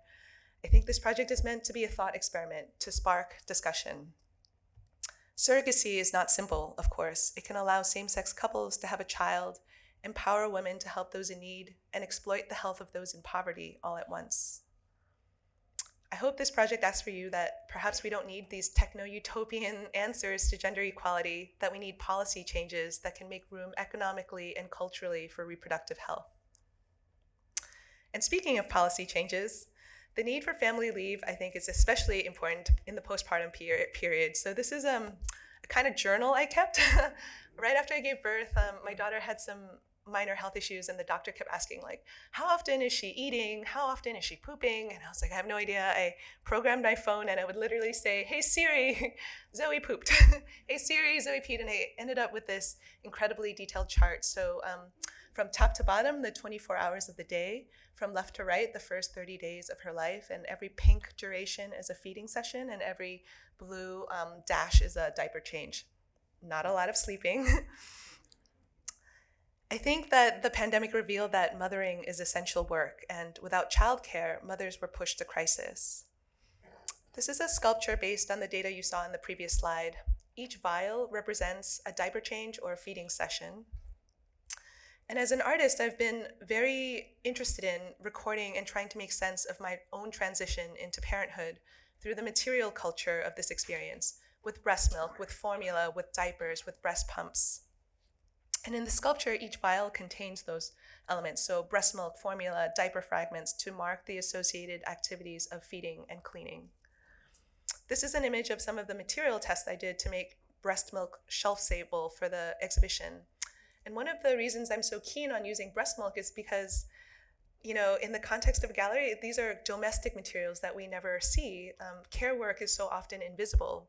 I think this project is meant to be a thought experiment to spark discussion. Surrogacy is not simple, of course. It can allow same-sex couples to have a child, empower women to help those in need, and exploit the health of those in poverty all at once. I hope this project asks for you that perhaps we don't need these techno-utopian answers to gender equality, that we need policy changes that can make room economically and culturally for reproductive health. And speaking of policy changes, the need for family leave, I think, is especially important in the postpartum period. So this is a kind of journal I kept. Right after I gave birth, my daughter had some minor health issues, and the doctor kept asking, like, how often is she eating? How often is she pooping? And I was like, I have no idea. I programmed my phone, and I would literally say, hey Siri, Zoe pooped. Hey Siri, Zoe peed. And I ended up with this incredibly detailed chart. So from top to bottom, the 24 hours of the day, from left to right, the first 30 days of her life, and every pink duration is a feeding session, and every blue dash is a diaper change. Not a lot of sleeping. I think that the pandemic revealed that mothering is essential work, and without childcare, mothers were pushed to crisis. This is a sculpture based on the data you saw in the previous slide. Each vial represents a diaper change or a feeding session. And as an artist, I've been very interested in recording and trying to make sense of my own transition into parenthood through the material culture of this experience, with breast milk, with formula, with diapers, with breast pumps. And in the sculpture, each vial contains those elements, so breast milk, formula, diaper fragments, to mark the associated activities of feeding and cleaning. This is an image of some of the material tests I did to make breast milk shelf-stable for the exhibition. And one of the reasons I'm so keen on using breast milk is because, you know, in the context of a gallery, these are domestic materials that we never see. Care work is so often invisible.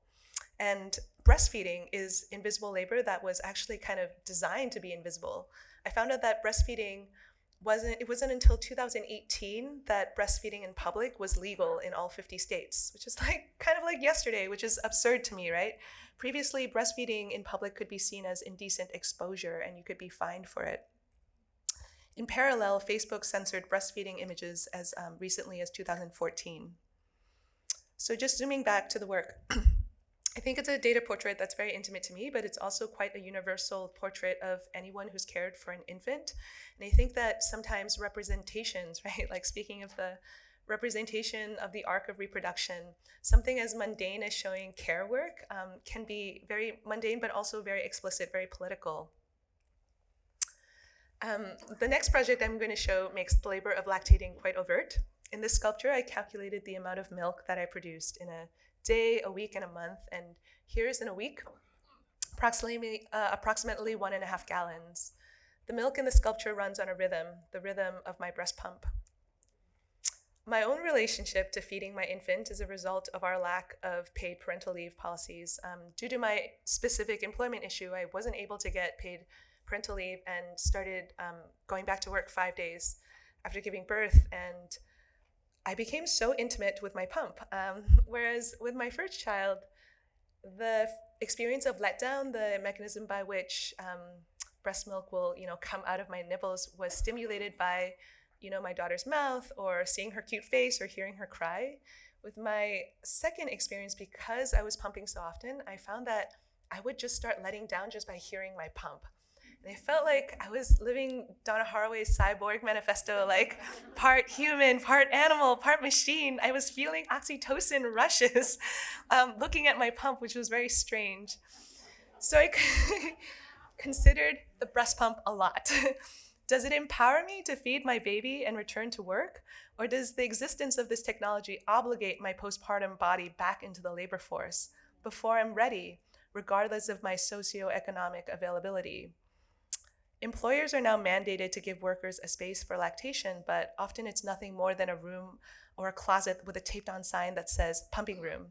And breastfeeding is invisible labor that was actually kind of designed to be invisible. I found out that breastfeeding wasn't until 2018 that breastfeeding in public was legal in all 50 states, which is kind of like yesterday, which is absurd to me, right? Previously, breastfeeding in public could be seen as indecent exposure, and you could be fined for it. In parallel, Facebook censored breastfeeding images as recently as 2014. So just zooming back to the work, I think it's a data portrait that's very intimate to me, but it's also quite a universal portrait of anyone who's cared for an infant. And I think that sometimes representations, right, like speaking of the representation of the arc of reproduction, something as mundane as showing care work can be very mundane, but also very explicit, very political. The next project I'm going to show makes the labor of lactating quite overt. In this sculpture, I calculated the amount of milk that I produced in a day, a week, and a month, and here's in a week, approximately 1.5 gallons. The milk in the sculpture runs on a rhythm, the rhythm of my breast pump. My own relationship to feeding my infant is a result of our lack of paid parental leave policies. Due to my specific employment issue, I wasn't able to get paid parental leave and started going back to work 5 days after giving birth, and I became so intimate with my pump. Whereas with my first child, the experience of letdown, the mechanism by which breast milk will, come out of my nipples was stimulated by, my daughter's mouth or seeing her cute face or hearing her cry. With my second experience, because I was pumping so often, I found that I would just start letting down just by hearing my pump. And I felt like I was living Donna Haraway's Cyborg Manifesto, like part human, part animal, part machine. I was feeling oxytocin rushes looking at my pump, which was very strange. So I considered the breast pump a lot. Does it empower me to feed my baby and return to work? Or does the existence of this technology obligate my postpartum body back into the labor force before I'm ready, regardless of my socioeconomic availability? Employers are now mandated to give workers a space for lactation, but often it's nothing more than a room or a closet with a taped-on sign that says pumping room.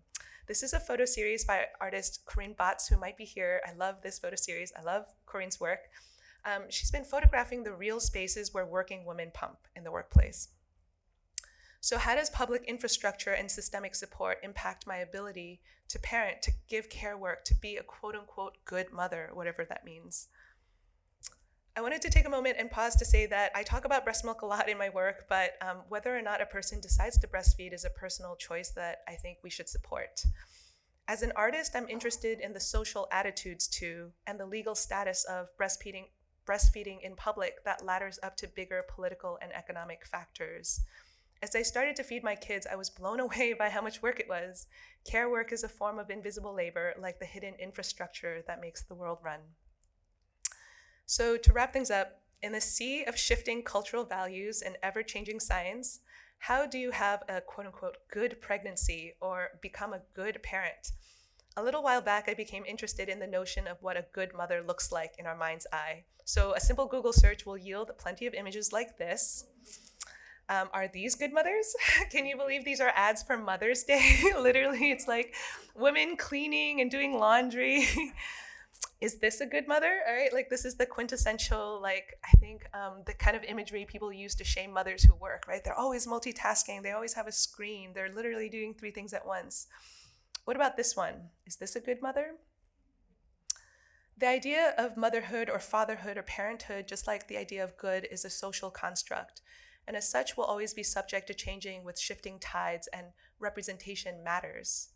This is a photo series by artist Corinne Botts, who might be here. I love this photo series. I love Corinne's work. She's been photographing the real spaces where working women pump in the workplace. So how does public infrastructure and systemic support impact my ability to parent, to give care work, to be a quote-unquote good mother, whatever that means? I wanted to take a moment and pause to say that I talk about breast milk a lot in my work, but whether or not a person decides to breastfeed is a personal choice that I think we should support. As an artist, I'm interested in the social attitudes to and the legal status of breastfeeding in public that ladders up to bigger political and economic factors. As I started to feed my kids, I was blown away by how much work it was. Care work is a form of invisible labor, like the hidden infrastructure that makes the world run. So to wrap things up, in the sea of shifting cultural values and ever-changing science, how do you have a quote-unquote good pregnancy or become a good parent? A little while back, I became interested in the notion of what a good mother looks like in our mind's eye. So a simple Google search will yield plenty of images like this. Are these good mothers? Can you believe these are ads for Mother's Day? Literally, it's like women cleaning and doing laundry. Is this a good mother? All right, like this is the quintessential, like I think the kind of imagery people use to shame mothers who work, right? They're always multitasking, they always have a screen, they're literally doing 3 things at once. What about this one? Is this a good mother? The idea of motherhood or fatherhood or parenthood, just like the idea of good, is a social construct, and as such will always be subject to changing with shifting tides, and representation matters.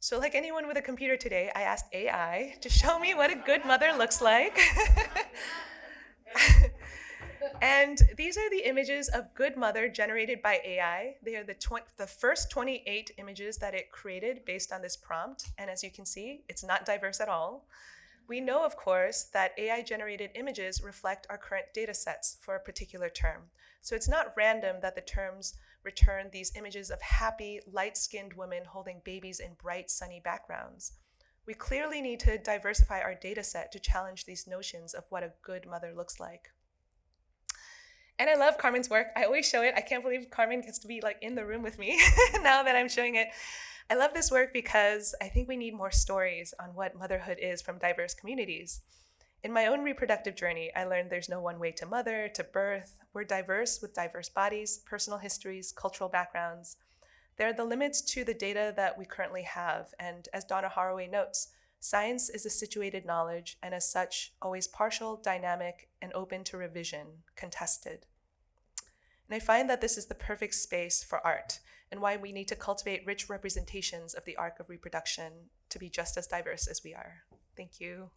So like anyone with a computer today, I asked AI to show me what a good mother looks like. And these are the images of good mother generated by AI. They are the first 28 images that it created based on this prompt. And as you can see, it's not diverse at all. We know, of course, that AI-generated images reflect our current data sets for a particular term. So it's not random that the terms return these images of happy, light-skinned women holding babies in bright, sunny backgrounds. We clearly need to diversify our data set to challenge these notions of what a good mother looks like. And I love Carmen's work. I always show it. I can't believe Carmen gets to be like in the room with me now that I'm showing it. I love this work because I think we need more stories on what motherhood is from diverse communities. In my own reproductive journey, I learned there's no one way to mother, to birth. We're diverse with diverse bodies, personal histories, cultural backgrounds. There are the limits to the data that we currently have, and as Donna Haraway notes, science is a situated knowledge, and as such, always partial, dynamic, and open to revision, contested. And I find that this is the perfect space for art, and why we need to cultivate rich representations of the arc of reproduction to be just as diverse as we are. Thank you.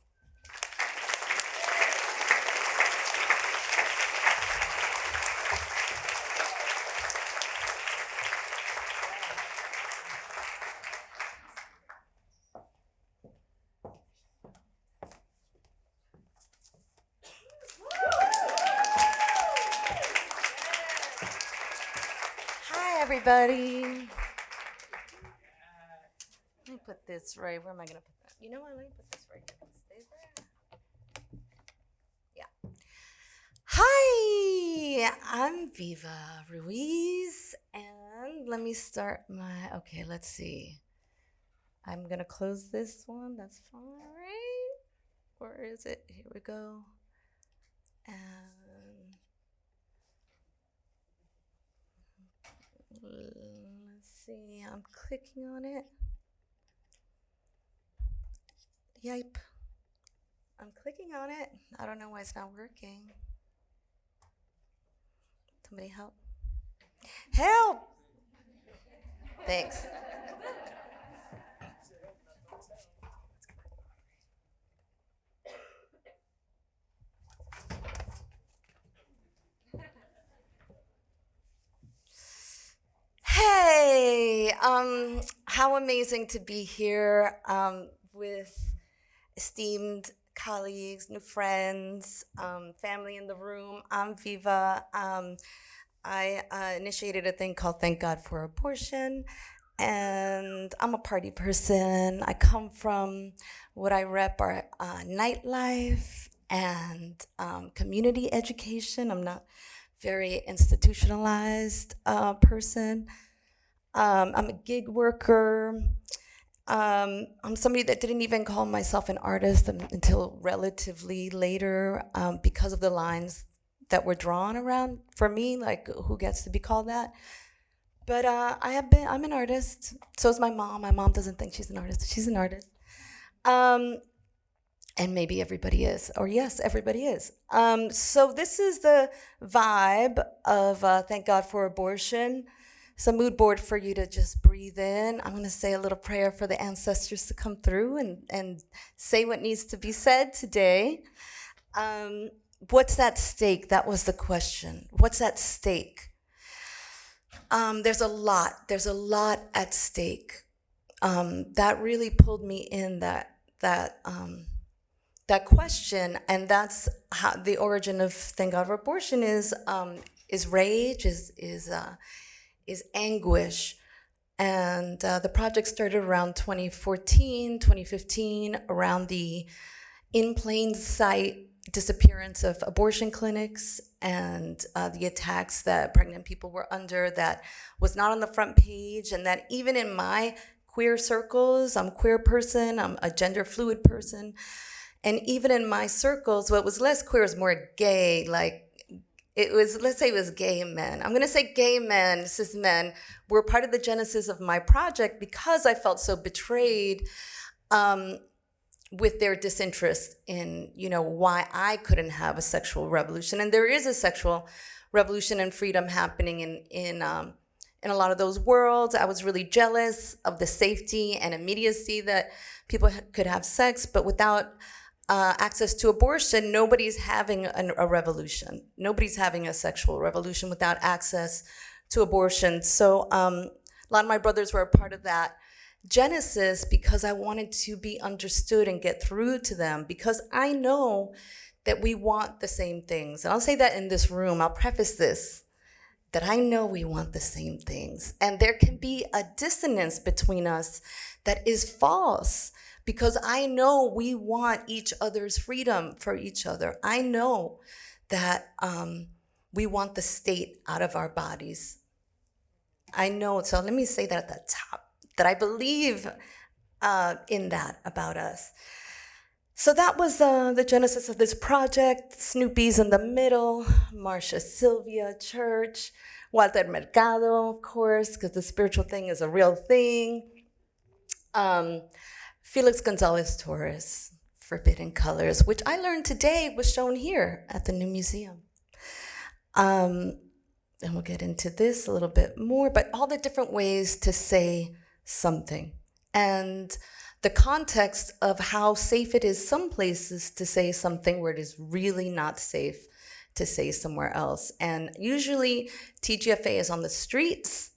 Everybody. Let me put this right. Where am I going to put that? You know what? Let me put this right there. Stay there. Yeah. Hi, I'm Viva Ruiz, and let me start my. Okay, let's see. I'm going to close this one. That's fine, right? Where is it? Here we go. And let's see, I'm clicking on it. Yipe. I'm clicking on it. I don't know why it's not working. Somebody help. Help! Thanks. Hey, how amazing to be here with esteemed colleagues, new friends, family in the room. I'm Viva. I initiated a thing called Thank God for Abortion, and I'm a party person. I come from what I rep are nightlife and community education. I'm not very institutionalized person. I'm a gig worker. I'm somebody that didn't even call myself an artist until relatively later because of the lines that were drawn around for me, like who gets to be called that. But I'm an artist. So is my mom. My mom doesn't think she's an artist. She's an artist. And maybe everybody is, or yes, everybody is. So this is the vibe of Thank God for Abortion. It's a mood board for you to just breathe in. I'm gonna say a little prayer for the ancestors to come through and say what needs to be said today. What's at stake? That was the question. What's at stake? There's a lot. There's a lot at stake. That really pulled me in that question, and that's how the origin of Thank God for Abortion is rage, is anguish. And the project started around 2014, 2015, around the in plain sight disappearance of abortion clinics and the attacks that pregnant people were under that was not on the front page, and that even in my queer circles, I'm a queer person, I'm a gender fluid person, and even in my circles, what was less queer was more gay, like it was, let's say it was gay men. I'm gonna say gay men, cis men, were part of the genesis of my project because I felt so betrayed with their disinterest in, why I couldn't have a sexual revolution. And there is a sexual revolution and freedom happening in a lot of those worlds. I was really jealous of the safety and immediacy that people could have sex, but without access to abortion, nobody's having a revolution. Nobody's having a sexual revolution without access to abortion. So a lot of my brothers were a part of that genesis because I wanted to be understood and get through to them, because I know that we want the same things. And I'll say that in this room, I'll preface this, that I know we want the same things. And there can be a dissonance between us that is false, because I know we want each other's freedom for each other. I know that we want the state out of our bodies. I know, so let me say that at the top, that I believe in that about us. So that was the genesis of this project. Snoopy's in the middle, Marcia Sylvia Church, Walter Mercado, of course, because the spiritual thing is a real thing. Felix Gonzalez Torres, Forbidden Colors, which I learned today was shown here at the new museum. And we'll get into this a little bit more, but all the different ways to say something. And the context of how safe it is some places to say something where it is really not safe to say somewhere else. And usually TGFA is on the streets,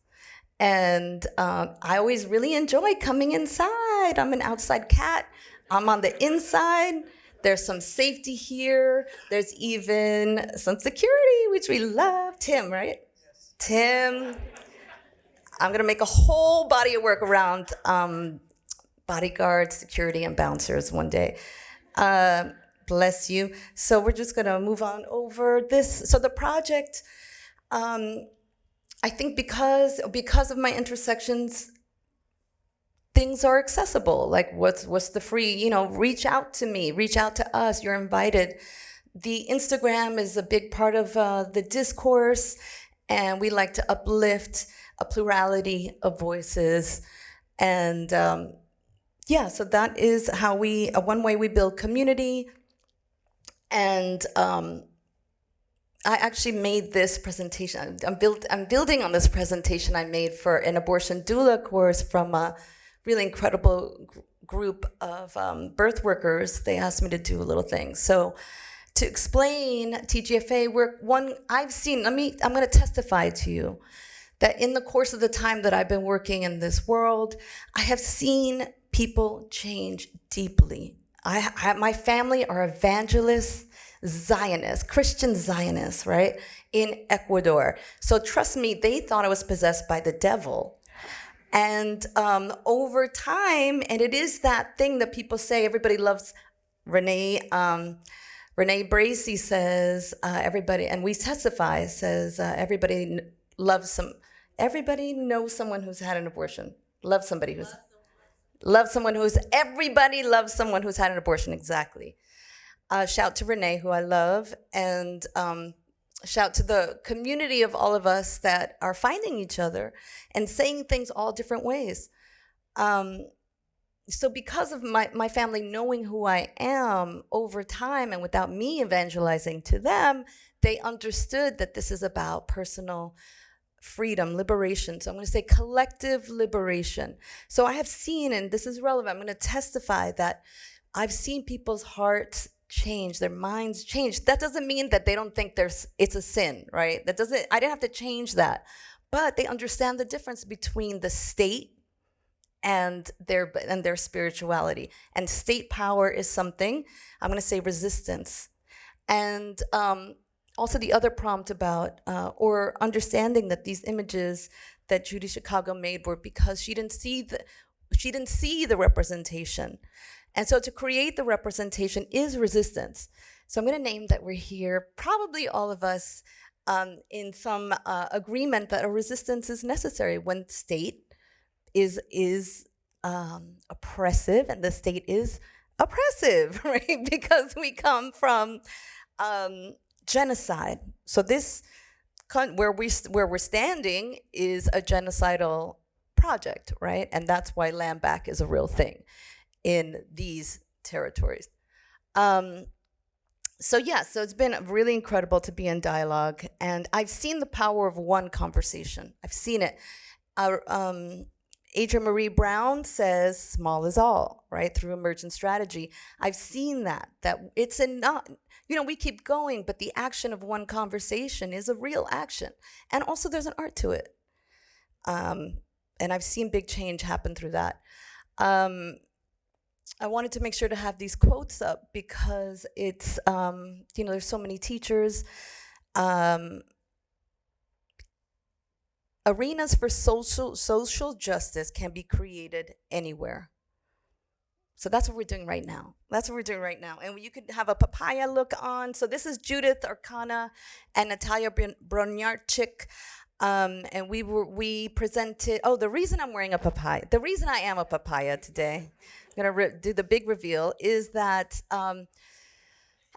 and I always really enjoy coming inside. I'm an outside cat. I'm on the inside. There's some safety here. There's even some security, which we love. Tim, right? Yes. Tim. I'm gonna make a whole body of work around bodyguards, security, and bouncers one day. Bless you. So we're just gonna move on over this. So the project, I think because of my intersections, things are accessible. Like what's the free, reach out to me, reach out to us, you're invited. The Instagram is a big part of the discourse, and we like to uplift a plurality of voices. And so that is how one way we build community. And I actually made this presentation. I'm building on this presentation I made for an abortion doula course from a really incredible group of birth workers. They asked me to do a little thing. So to explain TGFA work, I'm going to testify to you that in the course of the time that I've been working in this world, I have seen people change deeply. My family are evangelists, Zionists, Christian Zionists, right, in Ecuador. So trust me, they thought I was possessed by the devil. And over time, and it is that thing that people say, everybody loves Renee Bracy says, everybody, and we testify, says everybody knows someone who's had an abortion. Everybody loves someone who's had an abortion, exactly. Shout to Renee, who I love, and shout to the community of all of us that are finding each other and saying things all different ways. So because of my family knowing who I am over time, and without me evangelizing to them, they understood that this is about personal freedom, liberation. So I'm going to say collective liberation. So I have seen, and this is relevant, I'm going to testify that I've seen people's hearts change, their minds change. That doesn't mean that they don't think it's a sin, right? I didn't have to change that. but they understand the difference between the state and their spirituality. And state power is something, I'm going to say resistance. And also the other prompt about, or understanding that these images that Judy Chicago made were because she didn't see the representation. And so to create the representation is resistance. So I'm going to name that we're here, probably all of us, in some agreement that a resistance is necessary when state is oppressive, and the state is oppressive, right? Because we come from genocide. So this where we're standing is a genocidal project, right? And that's why land back is a real thing in these territories. So it's been really incredible to be in dialogue, and I've seen the power of one conversation. I've seen it. Adrienne Marie Brown says small is all, right? Through emergent strategy. I've seen that it's enough. We keep going, but the action of one conversation is a real action. And also there's an art to it. And I've seen big change happen through that. I wanted to make sure to have these quotes up because it's, there's so many teachers. Arenas for social justice can be created anywhere. So that's what we're doing right now. And you could have a papaya look on. So this is Judith Arcana and Natalia Bronyarczyk. And we presented, the reason I'm wearing a papaya, the reason I am a papaya today, I'm going to do the big reveal, is that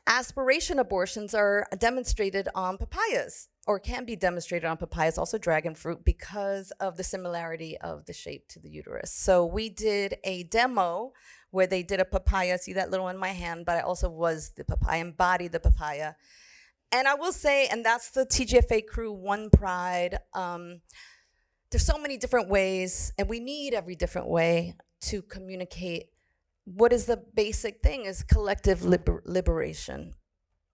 aspiration abortions are demonstrated on papayas, or can be demonstrated on papayas, also dragon fruit, because of the similarity of the shape to the uterus. So we did a demo where they did a papaya, see that little in my hand, but I also was the papaya, embodied the papaya. And I will say, and that's the TGFA crew, One Pride. There's so many different ways, and we need every different way to communicate. What is the basic thing is collective liberation.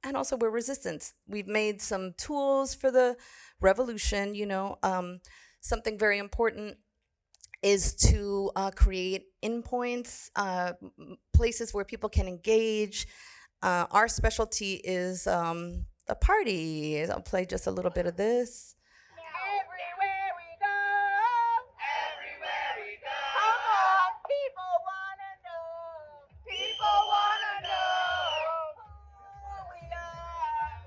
And also we're resistance. We've made some tools for the revolution, something very important is to create endpoints, places where people can engage. Our specialty is the party. I'll play just a little bit of this. Everywhere we go, come on, people wanna know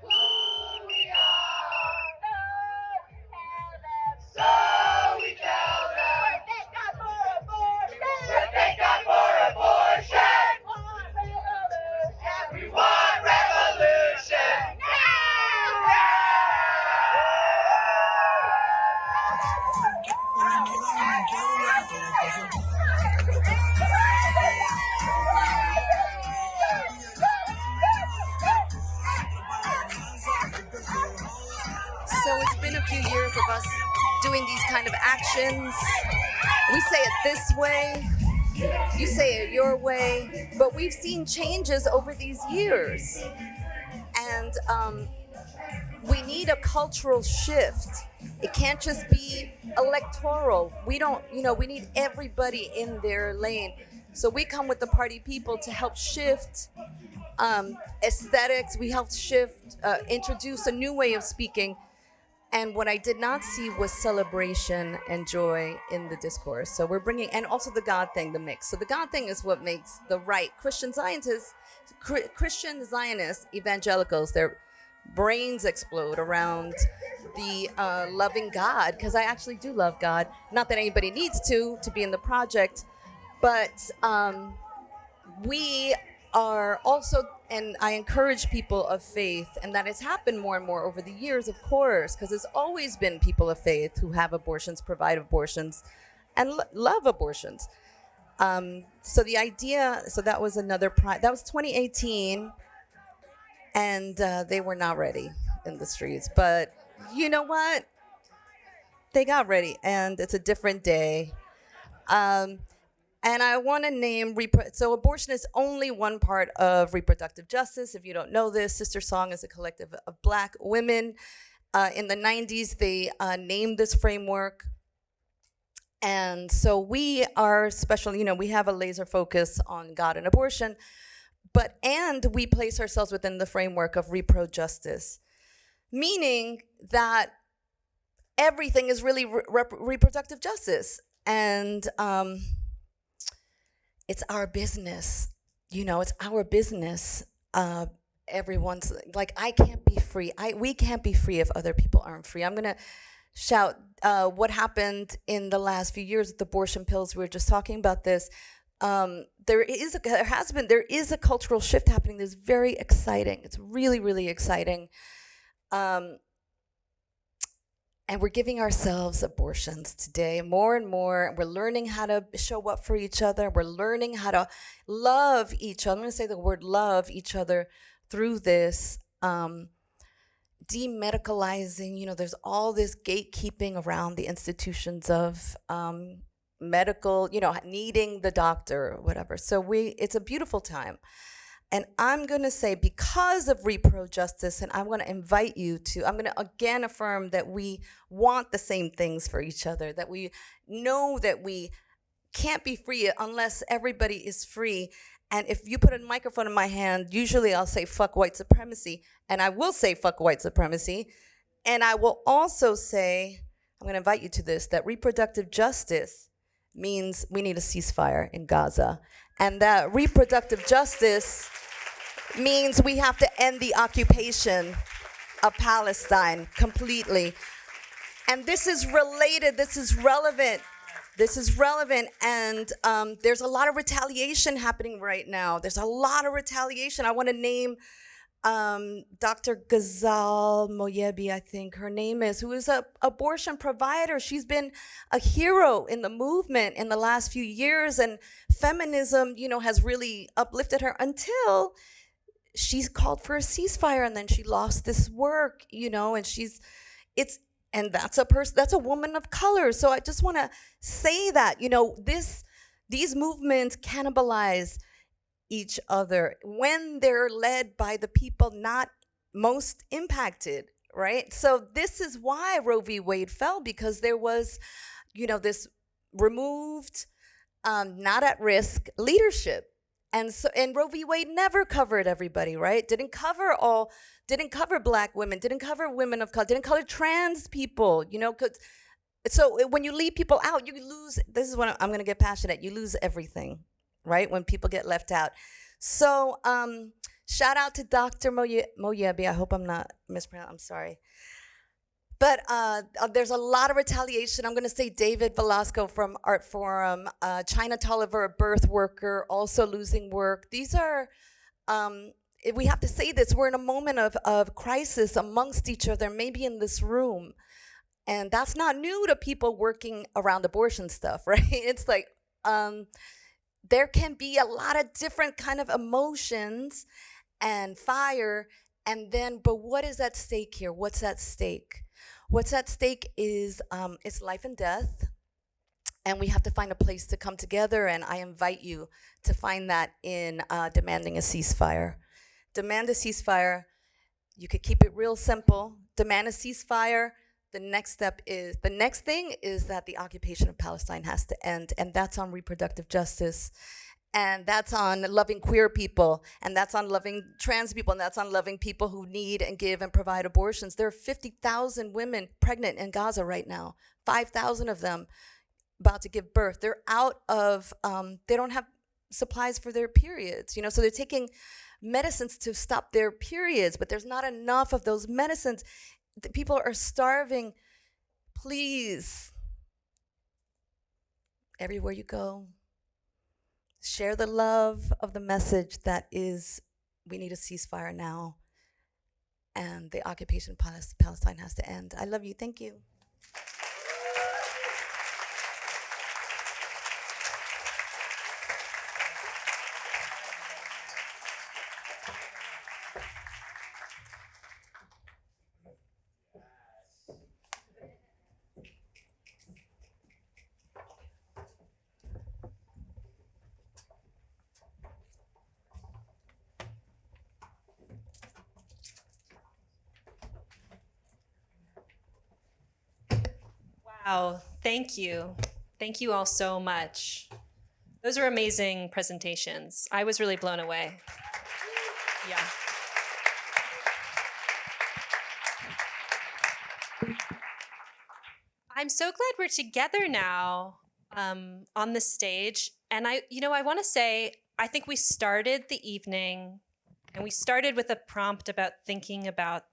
who we are, so we tell them, we're thank God for abortion, we want revolution, So it's been a few years of us doing these kind of actions. We say it this way, you say it your way, but we've seen changes over these years. And we need a cultural shift. It can't just be electoral. We need everybody in their lane. So we come with the party people to help shift aesthetics. We help shift, introduce a new way of speaking. And what I did not see was celebration and joy in the discourse. So we're bringing, and also the God thing, the mix. So the God thing is what makes the right Christian Zionists, evangelicals, their brains explode around the loving God, because I actually do love God. Not that anybody needs to be in the project, but we are also, and I encourage people of faith, and that has happened more and more over the years, of course, because there's always been people of faith who have abortions, provide abortions, and love abortions. So the idea, so that was another, that was 2018, and they were not ready in the streets. But you know what? They got ready, and it's a different day. And I want to name, so abortion is only one part of reproductive justice. If you don't know this, Sister Song is a collective of Black women In the 90s, they named this framework. And so we are special, we have a laser focus on God and abortion, and we place ourselves within the framework of repro justice, meaning that everything is really reproductive justice. And it's our business, it's our business. Everyone's like, I can't be free. We can't be free if other people aren't free. I'm gonna shout what happened in the last few years with abortion pills. We were just talking about this. There is a cultural shift happening that's very exciting. It's really, really exciting. And we're giving ourselves abortions today more and more. We're learning how to show up for each other. We're learning how to love each other. I'm going to say the word love each other through this. Demedicalizing, there's all this gatekeeping around the institutions of medical, needing the doctor or whatever. So it's a beautiful time. And I'm going to say, because of repro justice, and I'm going to invite you to, I'm going to again affirm that we want the same things for each other, that we know that we can't be free unless everybody is free. And if you put a microphone in my hand, usually I'll say fuck white supremacy, and I will say fuck white supremacy. And I will also say, I'm going to invite you to this, that reproductive justice means we need a ceasefire in Gaza. And that reproductive justice means we have to end the occupation of Palestine completely. And this is related, this is relevant. This is relevant, and there's a lot of retaliation happening right now. There's a lot of retaliation. I want to name Dr. Ghazal Moyebi, I think her name is, who is an abortion provider. She's been a hero in the movement in the last few years, and feminism, has really uplifted her until she's called for a ceasefire, and then she lost this work, and that's a person, that's a woman of color. So I just want to say that, these movements cannibalize each other when they're led by the people not most impacted, right? So this is why Roe v. Wade fell, because there was, this removed, not at risk leadership. And Roe v. Wade never covered everybody, right? Didn't cover Black women, didn't cover women of color, didn't cover trans people, so when you leave people out, you lose, this is what I'm going to get passionate, you lose everything, right? When people get left out. So shout out to Dr. Moyebi. I hope I'm not mispronouncing, I'm sorry. But there's a lot of retaliation. I'm going to say David Velasco from Art Forum, China Tolliver, a birth worker, also losing work. These are, we have to say this, we're in a moment of crisis amongst each other, maybe in this room. And that's not new to people working around abortion stuff, right? It's like, there can be a lot of different kind of emotions and fire. And then, but what is at stake here? What's at stake? What's at stake is it's life and death. And we have to find a place to come together. And I invite you to find that in demanding a ceasefire. Demand a ceasefire. You could keep it real simple. Demand a ceasefire. The next thing is that the occupation of Palestine has to end, and that's on reproductive justice, and that's on loving queer people, and that's on loving trans people, and that's on loving people who need and give and provide abortions. There are 50,000 women pregnant in Gaza right now, 5,000 of them about to give birth. They're out of, they don't have supplies for their periods, so they're taking medicines to stop their periods, but there's not enough of those medicines. The people are starving. Please, everywhere you go, share the love of the message that is, we need a ceasefire now, and the occupation of Palestine has to end. I love you. Thank you. Wow, thank you. Thank you all so much. Those are amazing presentations. I was really blown away. Yeah. I'm so glad we're together now on the stage. And I want to say, I think we started the evening and we started with a prompt about thinking about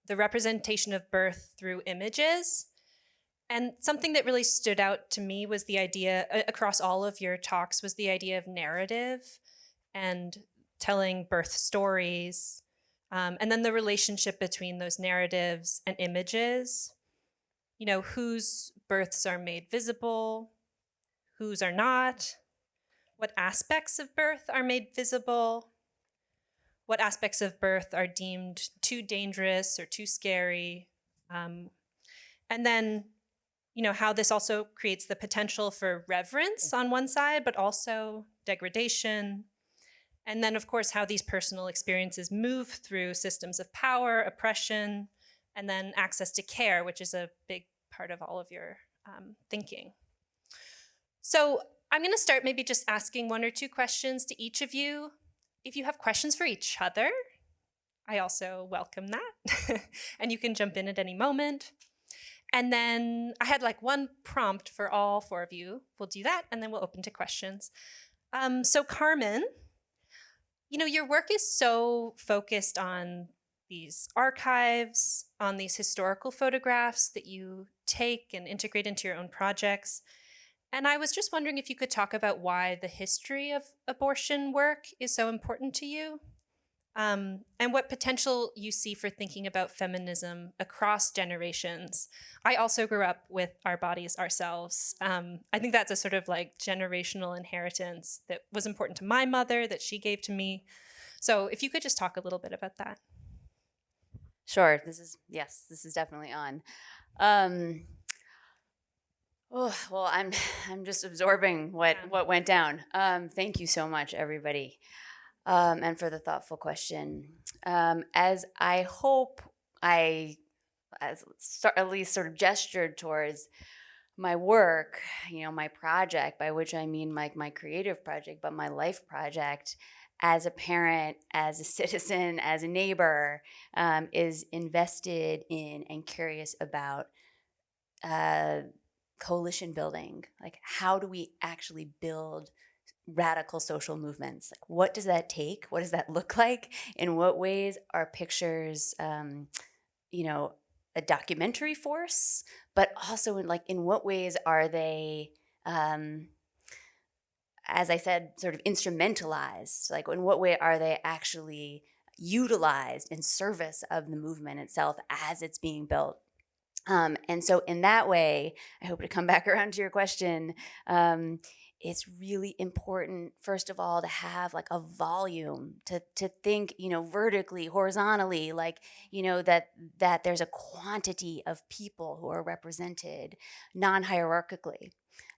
the representation of birth through images. And something that really stood out to me was the idea, across all of your talks, was the idea of narrative and telling birth stories. And then the relationship between those narratives and images. Whose births are made visible, whose are not, what aspects of birth are made visible, what aspects of birth are deemed too dangerous or too scary. And then, how this also creates the potential for reverence on one side, but also degradation. And then, of course, how these personal experiences move through systems of power, oppression, and then access to care, which is a big part of all of your thinking. So I'm going to start maybe just asking one or two questions to each of you. If you have questions for each other, I also welcome that. And you can jump in at any moment. And then I had one prompt for all four of you. We'll do that, and then we'll open to questions. So Carmen, your work is so focused on these archives, on these historical photographs that you take and integrate into your own projects. And I was just wondering if you could talk about why the history of abortion work is so important to you, and what potential you see for thinking about feminism across generations. I also grew up with Our Bodies, Ourselves. I think that's a sort of generational inheritance that was important to my mother, that she gave to me. So if you could just talk a little bit about that. Sure. This is definitely on. I'm just absorbing what went down. Thank you so much, everybody, and for the thoughtful question. As I hope at least sort of gestured towards my work, my project, by which I mean my creative project, but my life project, as a parent, as a citizen, as a neighbor, is invested in and curious about coalition building. How do we actually build radical social movements? What does that take? What does that look like? In what ways are pictures, a documentary force? But also in what ways are they, as I said, sort of instrumentalized? In what way are they actually utilized in service of the movement itself as it's being built? And so in that way, I hope to come back around to your question. It's really important, first of all, to have a volume, to think, vertically, horizontally, that there's a quantity of people who are represented non-hierarchically.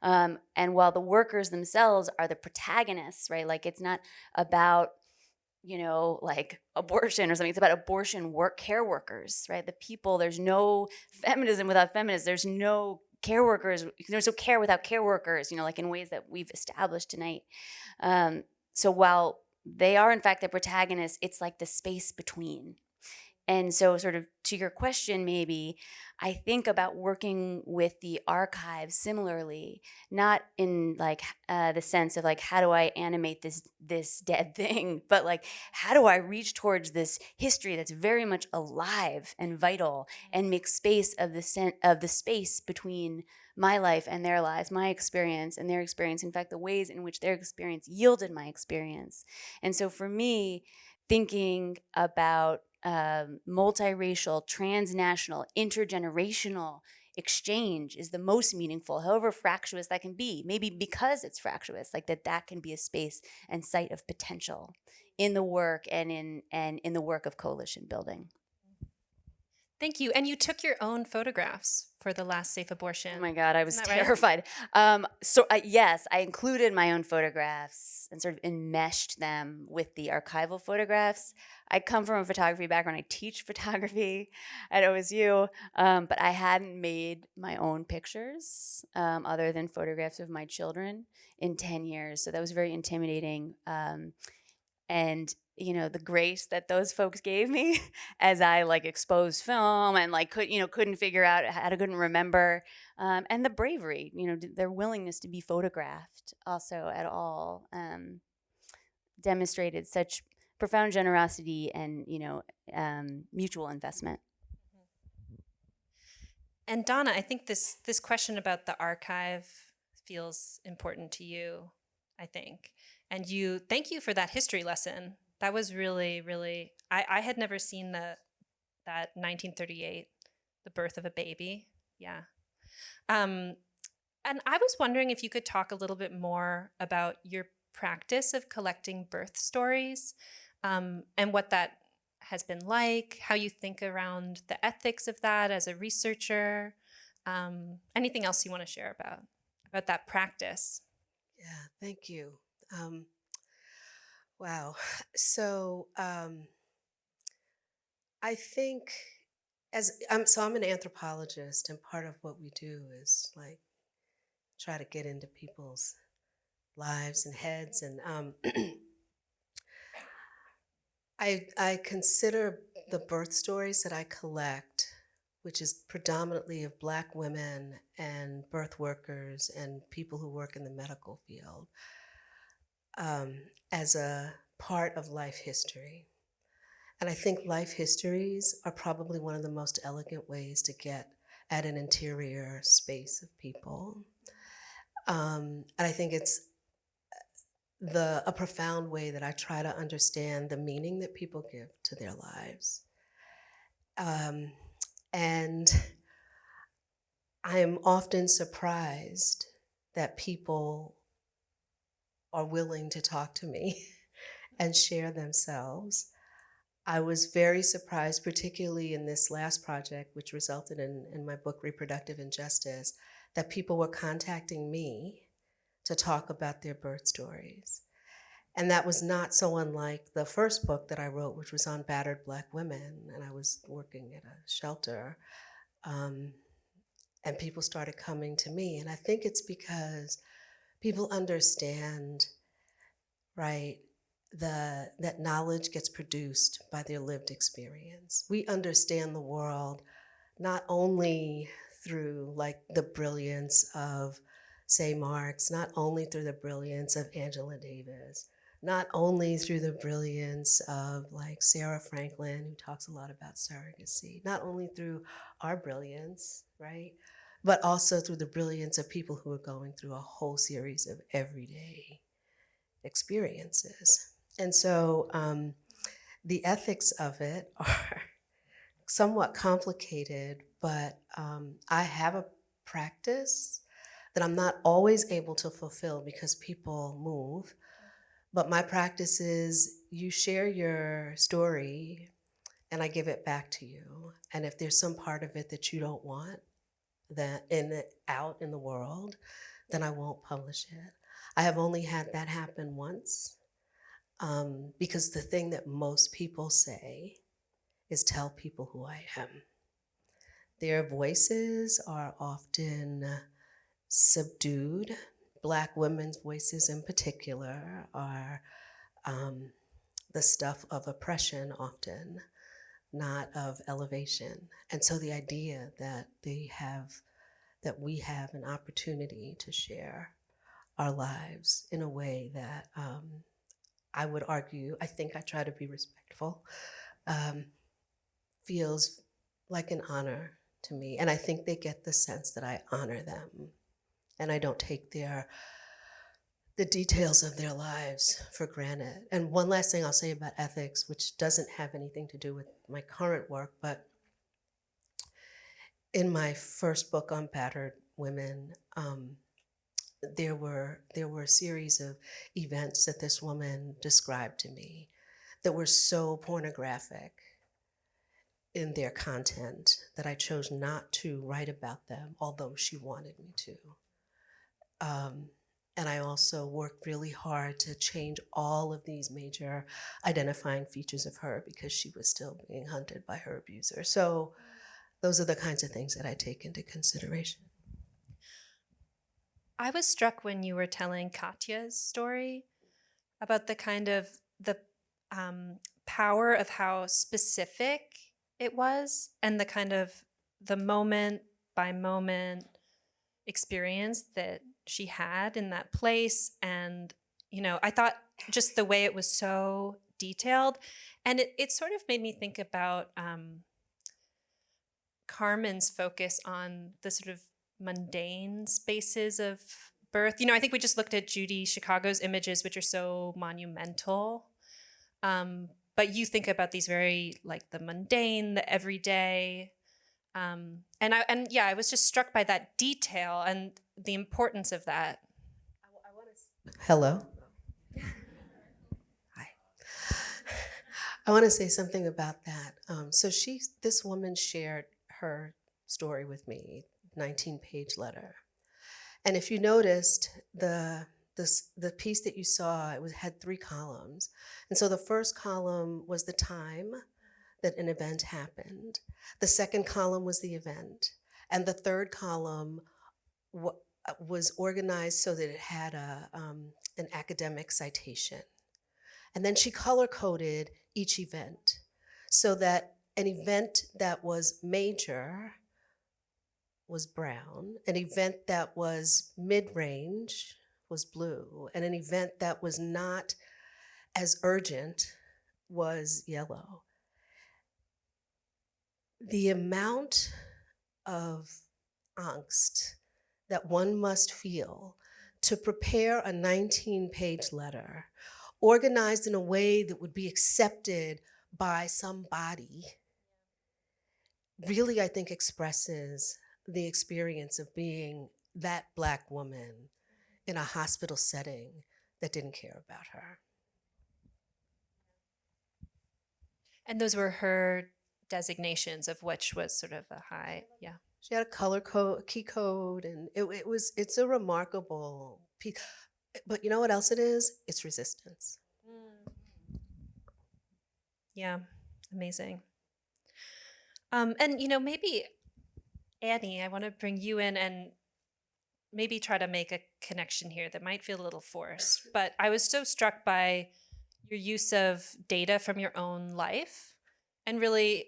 And while the workers themselves are the protagonists, right? It's not about abortion or something. It's about abortion care workers, right? The people, there's no feminism without feminists. There's no care workers. There's no care without care workers, in ways that we've established tonight. So while they are, in fact, the protagonists, it's the space between. And so sort of to your question, maybe, I think about working with the archives similarly, not in the sense of how do I animate this dead thing, but how do I reach towards this history that's very much alive and vital and make space of the space between my life and their lives, my experience and their experience, in fact, the ways in which their experience yielded my experience. And so for me, thinking about multiracial, transnational, intergenerational exchange is the most meaningful, however fractious that can be. Maybe because it's fractious, that can be a space and site of potential in the work and in the work of coalition building. Thank you. And you took your own photographs for the last safe abortion. Oh my God, I was Isn't that right? terrified. Yes, I included my own photographs and sort of enmeshed them with the archival photographs. I come from a photography background. I teach photography at OSU, but I hadn't made my own pictures other than photographs of my children in 10 years. So that was very intimidating. And the grace that those folks gave me as I exposed film and couldn't figure out couldn't remember, and the bravery, their willingness to be photographed also at all, demonstrated such profound generosity and mutual investment. And Donna, I think this question about the archive feels important to you, I think. And thank you for that history lesson. That was really, really, I had never seen that 1938, the birth of a baby. Yeah. And I was wondering if you could talk a little bit more about your practice of collecting birth stories, and what that has been like, how you think around the ethics of that as a researcher. Anything else you want to share about that practice? Yeah, thank you. Wow. So I think I'm an anthropologist, and part of what we do is try to get into people's lives and heads, and I consider the birth stories that I collect, which is predominantly of Black women and birth workers and people who work in the medical field, as a part of life history. And I think life histories are probably one of the most elegant ways to get at an interior space of people. And I think it's a profound way that I try to understand the meaning that people give to their lives. And I am often surprised that people are willing to talk to me and share themselves. I was very surprised, particularly in this last project, which resulted in my book, Reproductive Injustice, that people were contacting me to talk about their birth stories. And that was not so unlike the first book that I wrote, which was on battered Black women. And I was working at a shelter. And people started coming to me. And I think it's because people understand, right, that knowledge gets produced by their lived experience. We understand the world not only through the brilliance of, say, Marx, not only through the brilliance of Angela Davis, not only through the brilliance of Sarah Franklin, who talks a lot about surrogacy, not only through our brilliance, right, but also through the brilliance of people who are going through a whole series of everyday experiences. And so the ethics of it are somewhat complicated, but I have a practice that I'm not always able to fulfill because people move. But my practice is you share your story and I give it back to you. And if there's some part of it that you don't want out in the world, then I won't publish it. I have only had that happen once, because the thing that most people say is tell people who I am. Their voices are often subdued. Black women's voices in particular are the stuff of oppression often, not of elevation. And so the idea that we have an opportunity to share our lives in a way that I would argue, I think I try to be respectful, feels like an honor to me. And I think they get the sense that I honor them and I don't take the details of their lives for granted. And one last thing I'll say about ethics, which doesn't have anything to do with my current work, but in my first book on battered women, there were a series of events that this woman described to me that were so pornographic in their content that I chose not to write about them, although she wanted me to. And I also worked really hard to change all of these major identifying features of her because she was still being hunted by her abuser. So those are the kinds of things that I take into consideration. I was struck when you were telling Katya's story about the kind of the power of how specific it was and the kind of the moment by moment experience that she had in that place. And, I thought just the way it was so detailed. And it sort of made me think about Carmen's focus on the sort of mundane spaces of birth. I think we just looked at Judy Chicago's images, which are so monumental. But you think about these very like the mundane, the everyday. I was just struck by that detail and the importance of that. Hello. Hi. I want to say something about that. This woman shared her story with me, 19-page letter. And if you noticed, the piece that you saw, had 3 columns. And so the first column was the time that an event happened. The second column was the event. And the third column was organized so that it had an academic citation. And then she color-coded each event so that an event that was major was brown, an event that was mid-range was blue, and an event that was not as urgent was yellow. The amount of angst that one must feel to prepare a 19-page letter organized in a way that would be accepted by somebody really, I think, expresses the experience of being that Black woman in a hospital setting that didn't care about her. And those were her designations, of which was sort of a high, yeah. She had a color code, key code, and it's a remarkable piece. But you know what else it is? It's resistance. Yeah, amazing. And maybe Annie, I want to bring you in and maybe try to make a connection here that might feel a little forced. But I was so struck by your use of data from your own life and really,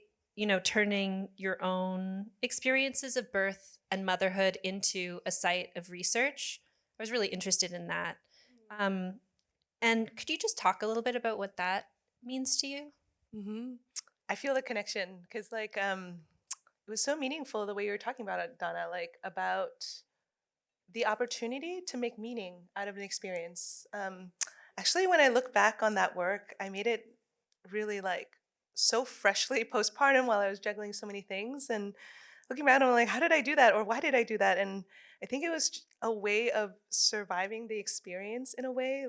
turning your own experiences of birth and motherhood into a site of research. I was really interested in that. And could you just talk a little bit about what that means to you? Mm-hmm. I feel the connection because, it was so meaningful the way you were talking about it, Donna, about the opportunity to make meaning out of an experience. Actually, when I look back on that work, I made it really so freshly postpartum while I was juggling so many things. And looking back, I'm like, how did I do that? Or why did I do that? And I think it was a way of surviving the experience in a way.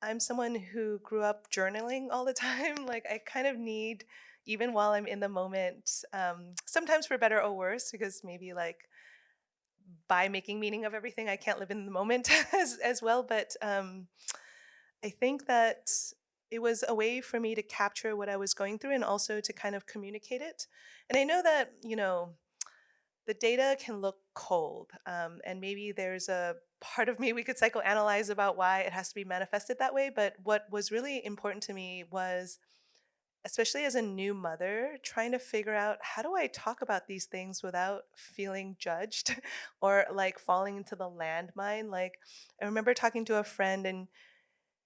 I'm someone who grew up journaling all the time. I kind of need, even while I'm in the moment, sometimes for better or worse, because maybe by making meaning of everything, I can't live in the moment as well. But I think that it was a way for me to capture what I was going through and also to kind of communicate it. And I know that, the data can look cold, and maybe there's a part of me we could psychoanalyze about why it has to be manifested that way. But what was really important to me was, especially as a new mother, trying to figure out how do I talk about these things without feeling judged or falling into the landmine. I remember talking to a friend and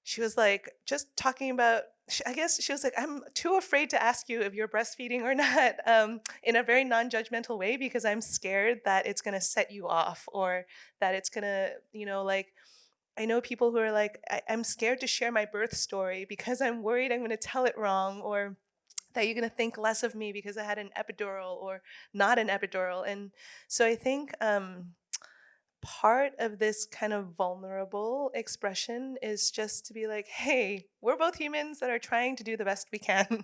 she was just talking about, I guess she was like, I'm too afraid to ask you if you're breastfeeding or not, in a very non-judgmental way, because I'm scared that it's going to set you off, or that it's going to, I know people who are I'm scared to share my birth story because I'm worried I'm going to tell it wrong, or that you're going to think less of me because I had an epidural or not an epidural. And so I think part of this kind of vulnerable expression is just to be like, hey, we're both humans that are trying to do the best we can.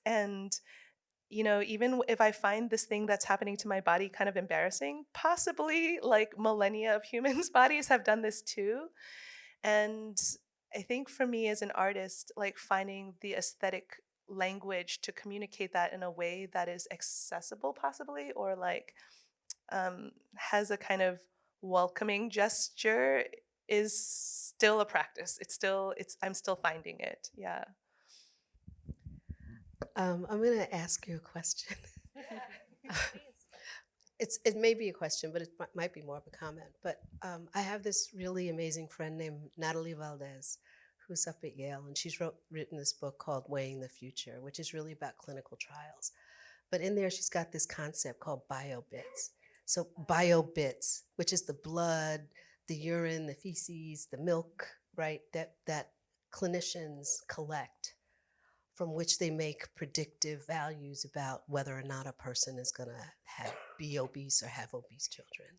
And even if I find this thing that's happening to my body kind of embarrassing, possibly like millennia of humans' bodies have done this too. And I think for me as an artist, like finding the aesthetic language to communicate that in a way that is accessible, possibly, or like has a kind of welcoming gesture is still a practice. I'm still finding it. Yeah. I'm going to ask you a question. It may be a question, but it might be more of a comment. But I have this really amazing friend named Natalie Valdez, who's up at Yale, and she's written this book called Weighing the Future, which is really about clinical trials. But in there, she's got this concept called biobits. So biobits, which is the blood, the urine, the feces, the milk, right, that clinicians collect, from which they make predictive values about whether or not a person is going to be obese or have obese children.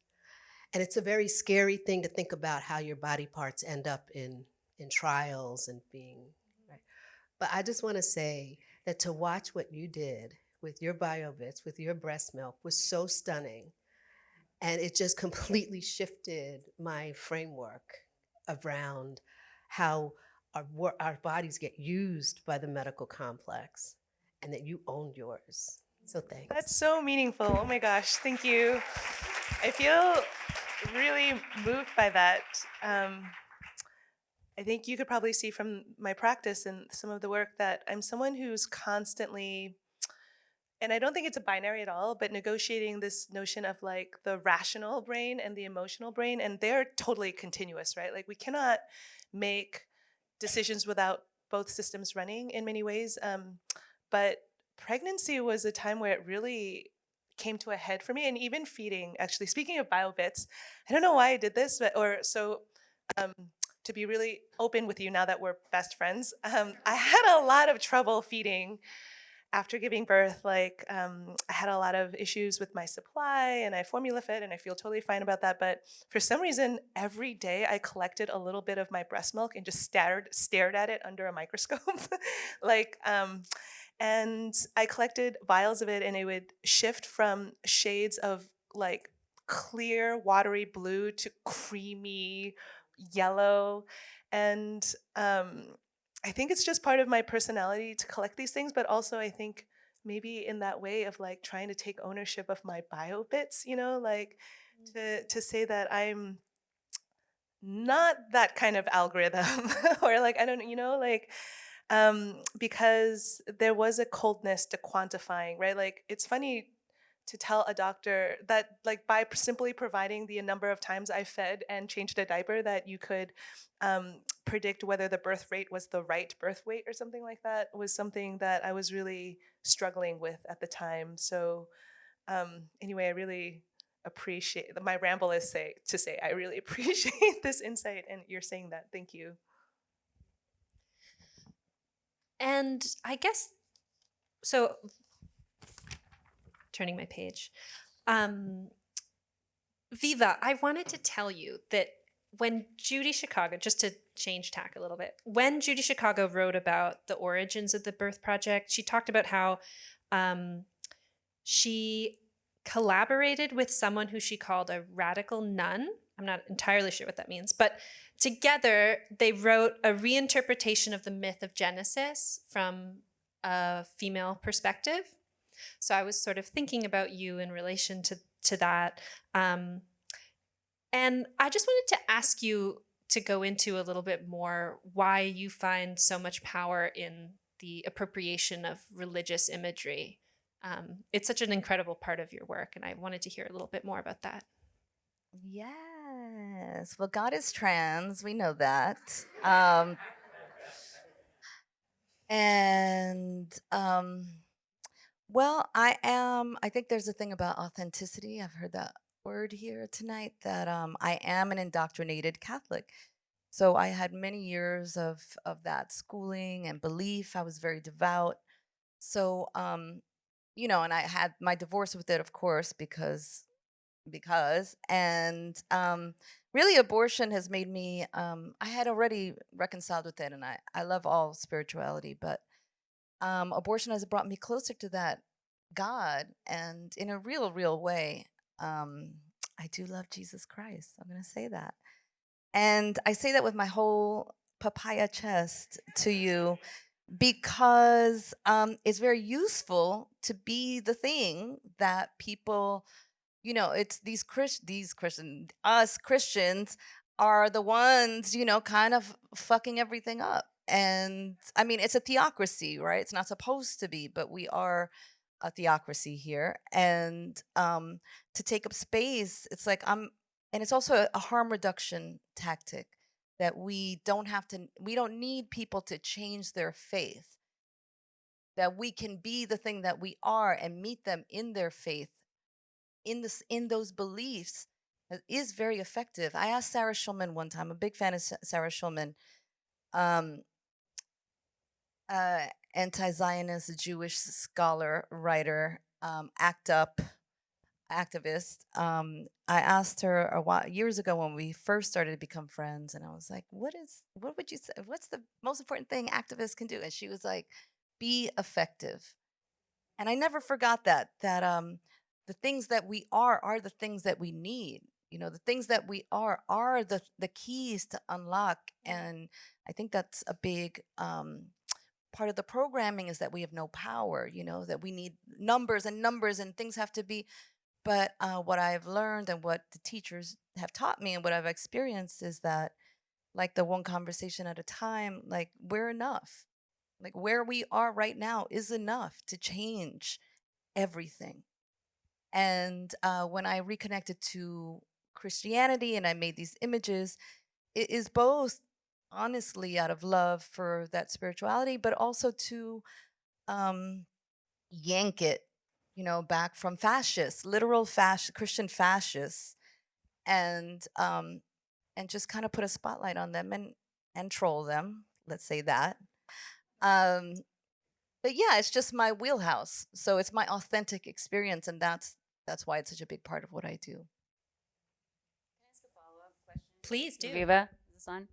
And it's a very scary thing to think about how your body parts end up in trials and being, right? But I just want to say that to watch what you did with your biobits, with your breast milk, was so stunning. And it just completely shifted my framework around how our bodies get used by the medical complex, and that you own yours. So thanks. That's so meaningful. Oh my gosh, thank you. I feel really moved by that. I think you could probably see from my practice and some of the work that I'm someone who's constantly, and I don't think it's a binary at all, but negotiating this notion of like the rational brain and the emotional brain, and they're totally continuous, right? Like we cannot make decisions without both systems running in many ways. But pregnancy was a time where it really came to a head for me, and even feeding. Actually, speaking of biobits, I don't know why I did this, to be really open with you now that we're best friends, I had a lot of trouble feeding after giving birth. Like I had a lot of issues with my supply, and I formula fed, and I feel totally fine about that. But for some reason, every day I collected a little bit of my breast milk and just stared at it under a microscope, like. And I collected vials of it, and it would shift from shades of like clear, watery blue to creamy yellow. And I think it's just part of my personality to collect these things, but also I think maybe in that way of like trying to take ownership of my bio bits, like to say that I'm not that kind of algorithm or like I don't like because there was a coldness to quantifying, right? Like it's funny to tell a doctor that like by simply providing the number of times I fed and changed a diaper that you could predict whether the birth rate was the right birth weight or something like that was something that I was really struggling with at the time. So anyway, I really appreciate my ramble is to say I really appreciate this insight, and you're saying that. Thank you. And I guess, so turning my page, Viva, I wanted to tell you that when Judy Chicago, just to change tack a little bit, when Judy Chicago wrote about the origins of the Birth Project, she talked about how she collaborated with someone who she called a radical nun. I'm not entirely sure what that means, but together they wrote a reinterpretation of the myth of Genesis from a female perspective. So I was sort of thinking about you in relation to that. And I just wanted to ask you to go into a little bit more why you find so much power in the appropriation of religious imagery. It's such an incredible part of your work, and I wanted to hear a little bit more about that. Yes. Well, God is trans. We know that. Well, I think there's a thing about authenticity. I've heard that word here tonight, that I am an indoctrinated Catholic. So I had many years of that schooling and belief. I was very devout. So, and I had my divorce with it, of course, because and really abortion has made me, I had already reconciled with it, and I love all spirituality, but abortion has brought me closer to that God, and in a real way, I do love Jesus Christ. I'm going to say that. And I say that with my whole papaya chest to you because it's very useful to be the thing that people, it's us Christians are the ones, kind of fucking everything up. And I mean, it's a theocracy, right? It's not supposed to be, but we are a theocracy here. And to take up space, it's like and it's also a harm reduction tactic that we don't need people to change their faith, that we can be the thing that we are and meet them in their faith, in those beliefs, is very effective. I asked Sarah Schulman one time, I'm a big fan of Sarah Schulman, um, anti-Zionist Jewish scholar, writer, ACT UP activist. I asked her a while years ago when we first started to become friends, and I was like, what would you say, what's the most important thing activists can do? And she was like, be effective. And I never forgot that the things that we are the things that we need. The things that we are the keys to unlock. And I think that's a big part of the programming, is that we have no power, that we need numbers and things have to be. But what I've learned and what the teachers have taught me and what I've experienced is that, like, the one conversation at a time, like, we're enough. Like, where we are right now is enough to change everything. And when I reconnected to Christianity and I made these images, it is both honestly out of love for that spirituality, but also to um, yank it, back from fascists, literal Christian fascists, and just kind of put a spotlight on them and troll them. Let's say that. Um, but yeah, it's just my wheelhouse. So it's my authentic experience, and that's why it's such a big part of what I do. Can I ask a follow-up question? Please do. Viva, is this on?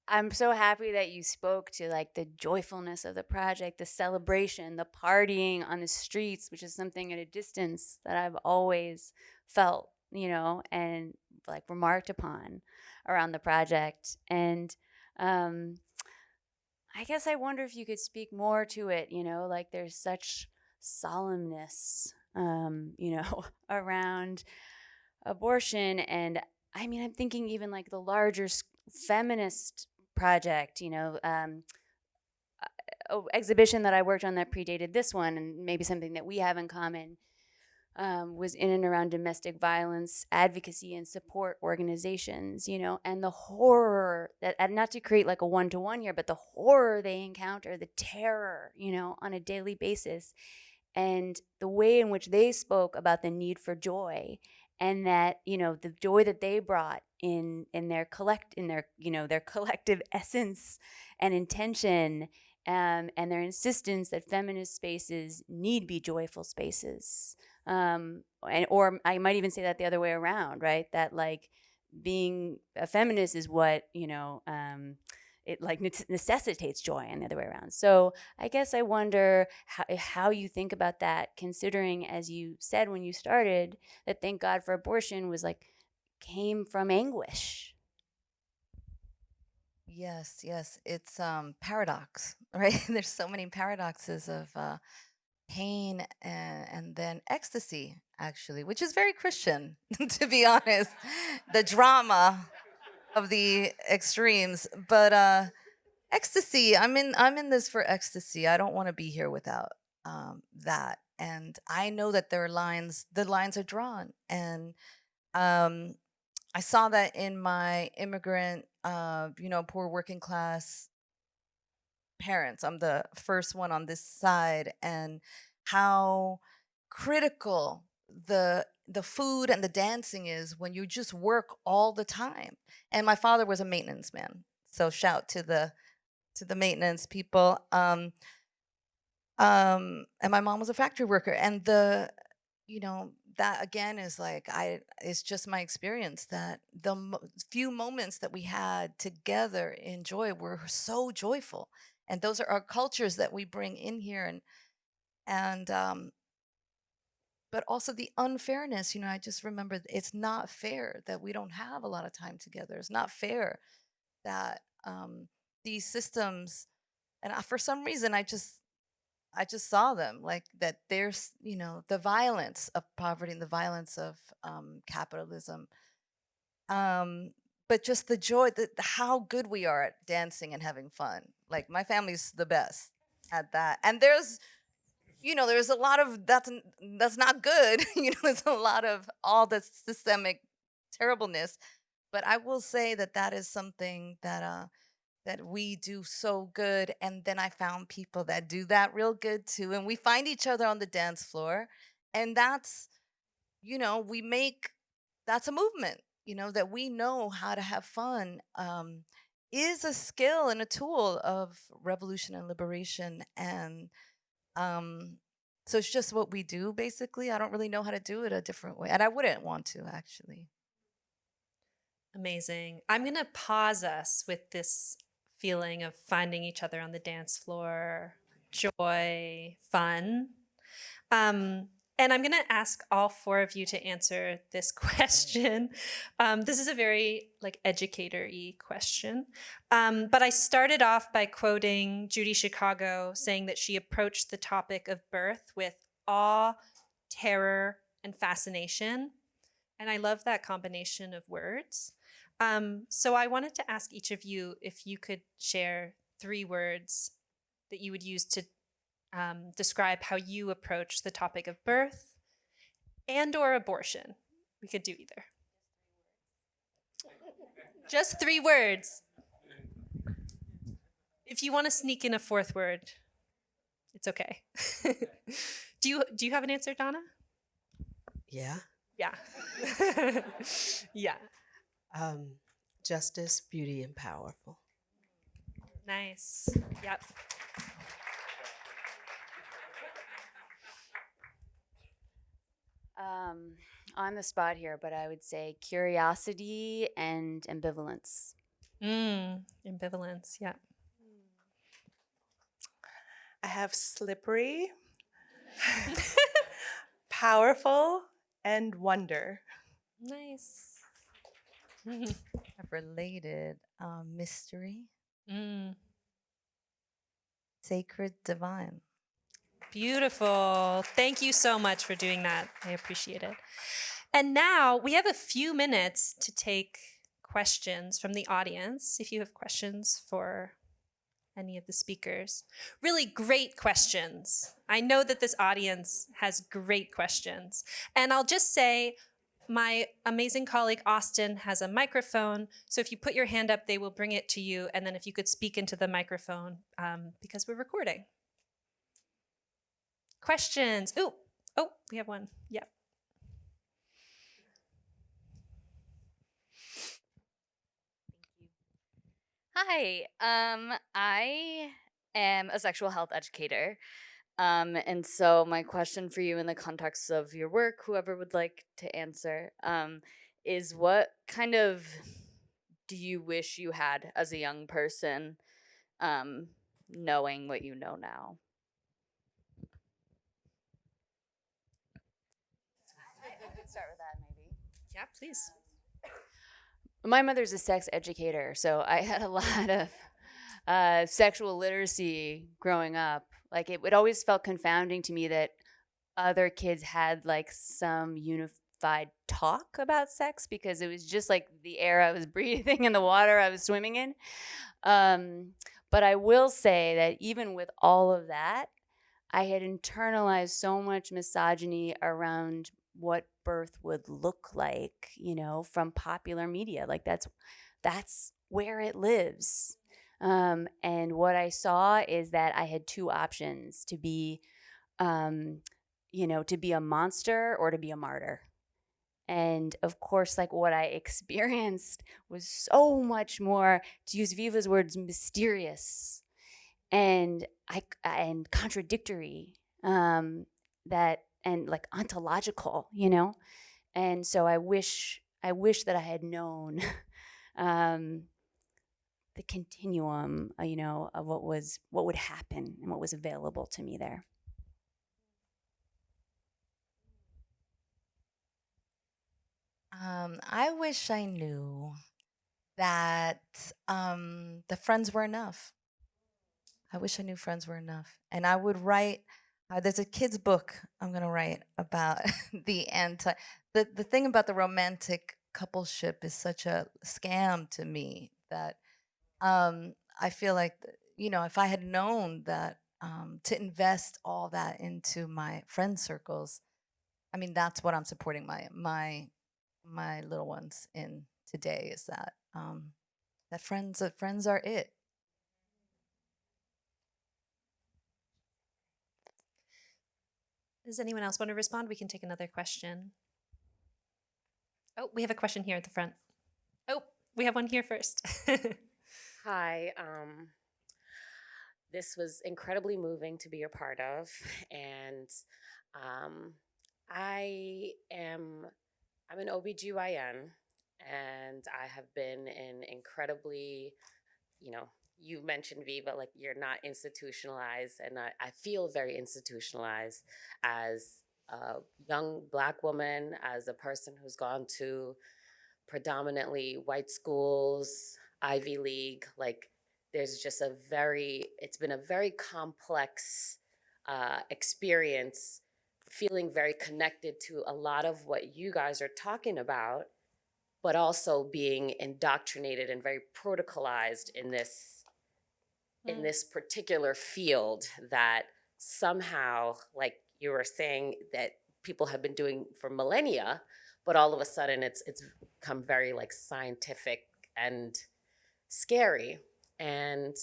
I'm so happy that you spoke to, like, the joyfulness of the project, the celebration, the partying on the streets, which is something at a distance that I've always felt, and, like, remarked upon around the project. And I guess I wonder if you could speak more to it, like, there's such solemnness, around abortion. And I mean, I'm thinking even like the larger feminist project, exhibition that I worked on that predated this one, and maybe something that we have in common, was in and around domestic violence advocacy and support organizations, and the horror that, and not to create like a one-to-one here, but the horror they encounter, the terror, on a daily basis, and the way in which they spoke about the need for joy, and that, the joy that they brought in their their collective essence and intention, and their insistence that feminist spaces need be joyful spaces. Or I might even say that the other way around, right? That, like, being a feminist is what, it, like, necessitates joy, and the other way around. So I guess I wonder how you think about that, considering, as you said when you started, that Thank God for Abortion was like, came from anguish. Yes, it's paradox, right? There's so many paradoxes of pain and then ecstasy, actually, which is very Christian, to be honest. The drama of the extremes, but ecstasy. I'm in this for ecstasy. I don't want to be here without that. And I know that there are lines. The lines are drawn, and I saw that in my immigrant, poor working class parents. I'm the first one on this side, and how critical the food and the dancing is when you just work all the time. And my father was a maintenance man, so shout to the maintenance people. And my mom was a factory worker, and that again is like, it's just my experience that the few moments that we had together in joy were so joyful, and those are our cultures that we bring in here. And but also the unfairness. I just remember it's not fair that we don't have a lot of time together. It's not fair that these systems, and for some reason I just saw them like that. There's the violence of poverty and the violence of capitalism, but just the joy, how good we are at dancing and having fun. Like my family's the best at that, and there's a lot of that's not good. There's a lot of all the systemic terribleness, but I will say that is something that we do so good. And then I found people that do that real good too. And we find each other on the dance floor. And we make, that's a movement, that we know how to have fun, is a skill and a tool of revolution and liberation. And so it's just what we do, basically. I don't really know how to do it a different way. And I wouldn't want to, actually. Amazing. I'm going to pause us with this feeling of finding each other on the dance floor, joy, fun. And I'm going to ask all four of you to answer this question. This is a very educator-y question. But I started off by quoting Judy Chicago saying that she approached the topic of birth with awe, terror, and fascination. And I love that combination of words. So I wanted to ask each of you if you could share 3 words that you would use to describe how you approach the topic of birth and or abortion. We could do either. Just 3 words. If you want to sneak in a 4th word, it's okay. Do you have an answer, Donna? Yeah. Yeah. Yeah. Justice, beauty, and powerful. Nice. Yep. On the spot here, but I would say curiosity and ambivalence. Ambivalence, yeah. I have slippery, powerful, and wonder. Nice. I've related mystery, sacred, divine. Beautiful. Thank you so much for doing that. I appreciate it. And now we have a few minutes to take questions from the audience. If you have questions for any of the speakers, really great questions. I know that this audience has great questions. And I'll just say, my amazing colleague Austin has a microphone. So if you put your hand up, they will bring it to you. And then if you could speak into the microphone, because we're recording. Questions? Oh, we have one. Yep. Hi, I am a sexual health educator. And so my question for you in the context of your work, whoever would like to answer, is what kind of do you wish you had as a young person, knowing what you know now? I could start with that maybe. Yeah, please. My mother's a sex educator, so I had a lot of sexual literacy growing up. Like it always felt confounding to me that other kids had like some unified talk about sex because it was just like the air I was breathing and the water I was swimming in. But I will say that even with all of that, I had internalized so much misogyny around what birth would look like, from popular media. Like that's where it lives. And what I saw is that I had 2 options: to be, to be a monster or to be a martyr. And of course, like what I experienced was so much more, to use Viva's words, mysterious and contradictory, and like ontological, And so I wish that I had known the continuum, of what would happen and what was available to me there. I wish I knew that the friends were enough. I wish I knew friends were enough. And I would write, there's a kid's book I'm going to write about the thing about the romantic coupleship is such a scam to me that I feel like, if I had known that to invest all that into my friend circles, I mean, that's what I'm supporting my little ones in today is that friends are it. Does anyone else want to respond? We can take another question. Oh, we have a question here at the front. Oh, we have one here first. Hi. This was incredibly moving to be a part of, and I'm an OBGYN, and I have been in incredibly, you mentioned Viva, like you're not institutionalized, and I feel very institutionalized as a young Black woman, as a person who's gone to predominantly white schools, Ivy League. Like it's been a very complex experience, feeling very connected to a lot of what you guys are talking about, but also being indoctrinated and very protocolized in this particular field that somehow, like you were saying, that people have been doing for millennia, but all of a sudden it's become very like scientific and scary. And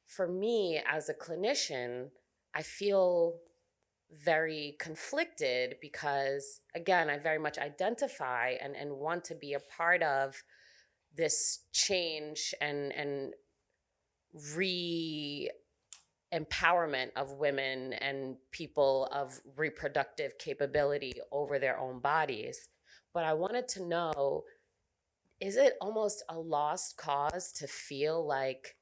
for me as a clinician, I feel very conflicted because, again, I very much identify and want to be a part of this change and empowerment of women and people of reproductive capability over their own bodies. But I wanted to know, is it almost a lost cause to feel like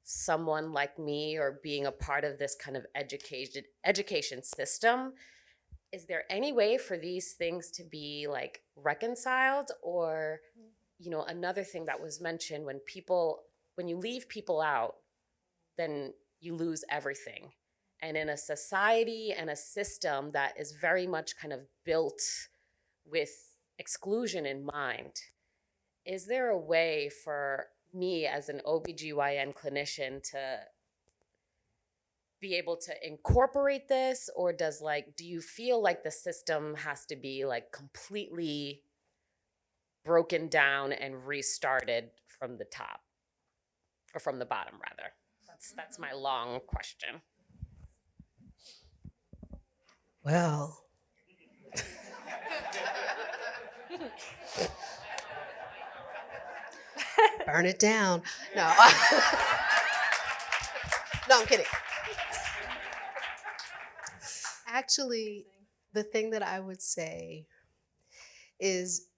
someone like me or being a part of this kind of education system? Is there any way for these things to be like reconciled? Or, another thing that was mentioned, when you leave people out, then you lose everything. And in a society and a system that is very much kind of built with exclusion in mind, is there a way for me as an OBGYN clinician to be able to incorporate this? Or do you feel like the system has to be like completely broken down and restarted from the top, or from the bottom rather? That's my long question. Well, burn it down. No. No, I'm kidding. Actually, the thing that I would say is,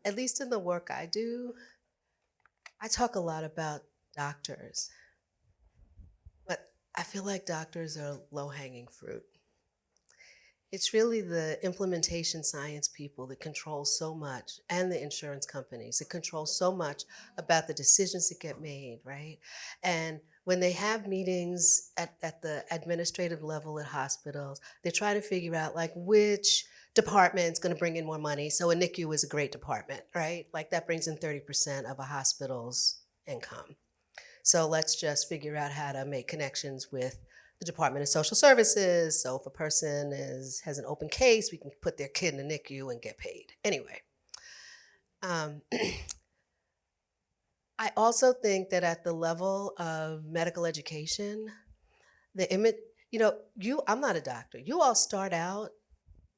at least in the work I do, I talk a lot about doctors. But I feel like doctors are low-hanging fruit. It's really the implementation science people that control so much, and the insurance companies that control so much about the decisions that get made, right? And when they have meetings at the administrative level at hospitals, they try to figure out like which department's going to bring in more money. So a NICU is a great department, right? Like that brings in 30% of a hospital's income. So let's just figure out how to make connections with the Department of Social Services. So if a person has an open case, we can put their kid in the NICU and get paid. Anyway, I also think that at the level of medical education, the image, I'm not a doctor. You all start out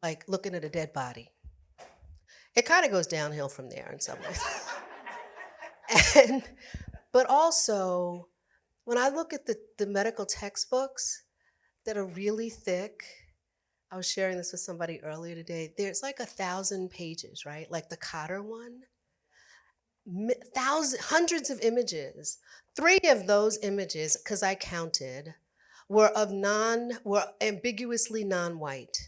like looking at a dead body. It kind of goes downhill from there in some ways. But also, when I look at the medical textbooks that are really thick, I was sharing this with somebody earlier today, there's like 1,000 pages, right? Like the Cotter one, hundreds of images. 3 of those images, because I counted, were ambiguously non-white.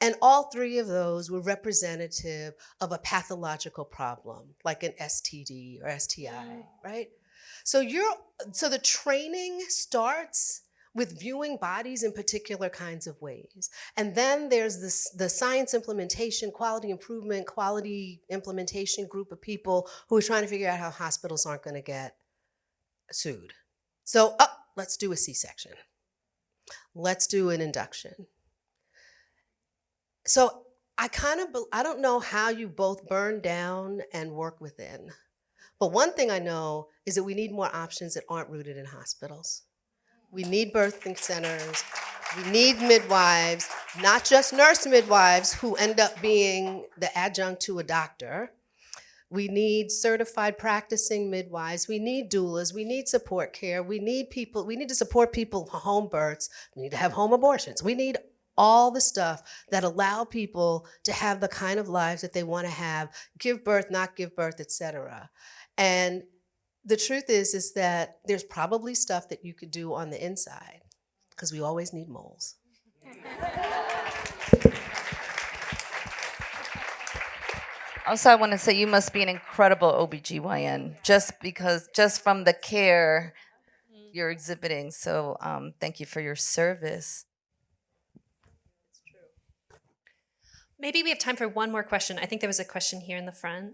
And all three of those were representative of a pathological problem, like an STD or STI, right? So the training starts with viewing bodies in particular kinds of ways. And then there's the science implementation, quality improvement, quality implementation group of people who are trying to figure out how hospitals aren't going to get sued. So, let's do a C-section. Let's do an induction. So I don't know how you both burn down and work within. But one thing I know is that we need more options that aren't rooted in hospitals. We need birthing centers. We need midwives, not just nurse midwives who end up being the adjunct to a doctor. We need certified practicing midwives. We need doulas. We need support care. We need to support people for home births. We need to have home abortions. We need all the stuff that allow people to have the kind of lives that they want to have, give birth, not give birth, et cetera. And the truth is that there's probably stuff that you could do on the inside, because we always need moles. Also, I want to say you must be an incredible OBGYN just from the care you're exhibiting. So thank you for your service. Maybe we have time for one more question. I think there was a question here in the front.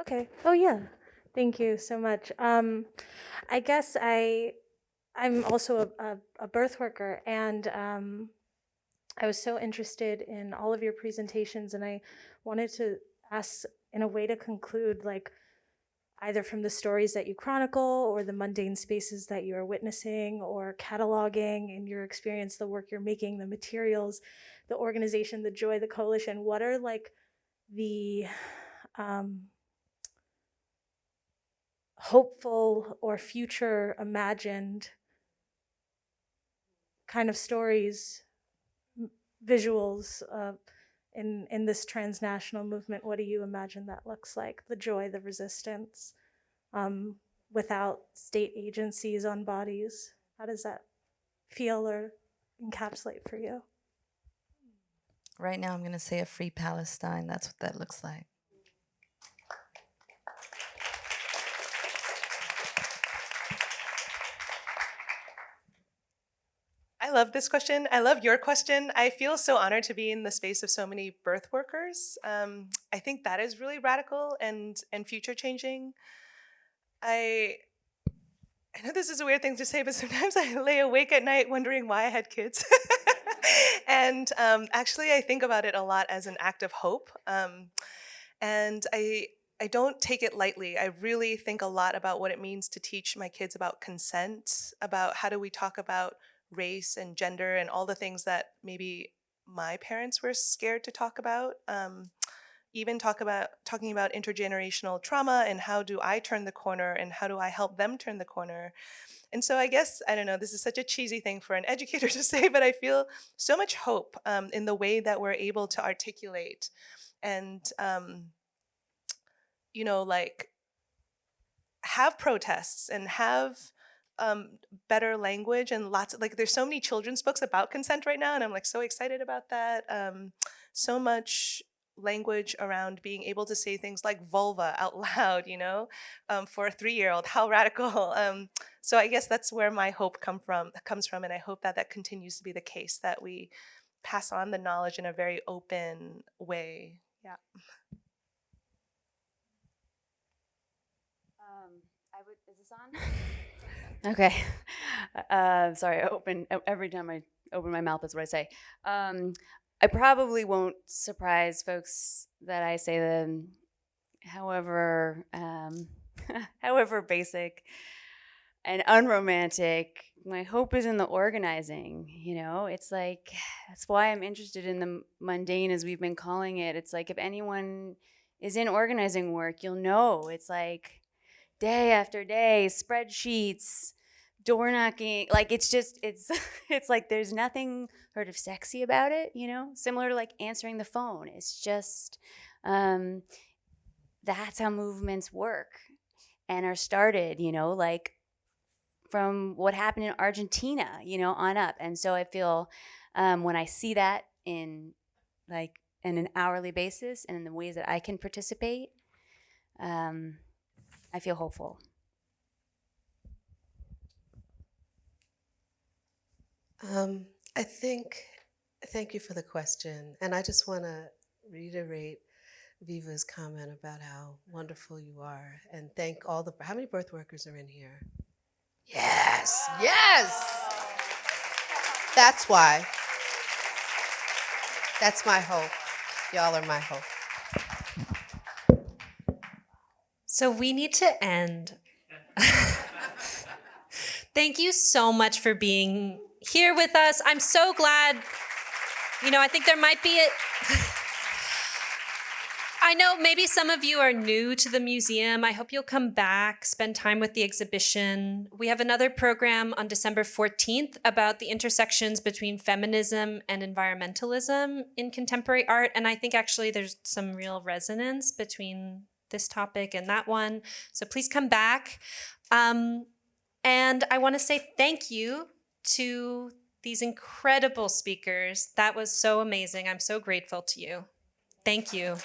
Okay. Oh yeah. Thank you so much. I guess I'm also a birth worker, and I was so interested in all of your presentations, and I wanted to ask, in a way to conclude, like, either from the stories that you chronicle or the mundane spaces that you are witnessing or cataloging in your experience, the work you're making, the materials, the organization, the joy, the coalition, what are like the hopeful or future imagined kind of stories, visuals in this transnational movement? What do you imagine that looks like? The joy, the resistance, without state agencies on bodies. How does that feel or encapsulate for you? Right now, I'm going to say a free Palestine. That's what that looks like. I love this question. I love your question. I feel so honored to be in the space of so many birth workers. I think that is really radical and future changing. I know this is a weird thing to say, but sometimes I lay awake at night wondering why I had kids. And actually, I think about it a lot as an act of hope. And I don't take it lightly. I really think a lot about what it means to teach my kids about consent, about how do we talk about race and gender and all the things that maybe my parents were scared to talk about. Even talking about intergenerational trauma and how do I turn the corner and how do I help them turn the corner. And so I guess, I don't know, this is such a cheesy thing for an educator to say, but I feel so much hope in the way that we're able to articulate and, like have protests and have better language and lots of, like, there's so many children's books about consent right now, and I'm like so excited about that. So much language around being able to say things like vulva out loud, for a 3-year-old. How radical. So I guess that's where my hope comes from, and I hope that that continues to be the case, that we pass on the knowledge in a very open way. Yeah. Is this on? Okay. Sorry, every time I open my mouth, that's what I say. I probably won't surprise folks that I say them, however basic and unromantic. My hope is in the organizing, It's like, that's why I'm interested in the mundane, as we've been calling it. It's like, if anyone is in organizing work, you'll know. It's like day after day, spreadsheets, door knocking. Like, it's like there's nothing sort of sexy about it, Similar to like answering the phone. It's just, that's how movements work. and are started, like from what happened in Argentina, on up. And so I feel when I see that in an hourly basis and in the ways that I can participate, I feel hopeful. Thank you for the question. And I just want to reiterate Viva's comment about how wonderful you are and thank how many birth workers are in here? Yes, yes. That's why. That's my hope. Y'all are my hope. So we need to end. Thank you so much for being here with us. I'm so glad, I think there might be I know maybe some of you are new to the museum. I hope you'll come back, spend time with the exhibition. We have another program on December 14th about the intersections between feminism and environmentalism in contemporary art. And I think actually there's some real resonance between this topic and that one. So please come back. And I want to say thank you to these incredible speakers. That was so amazing. I'm so grateful to you. Thank you.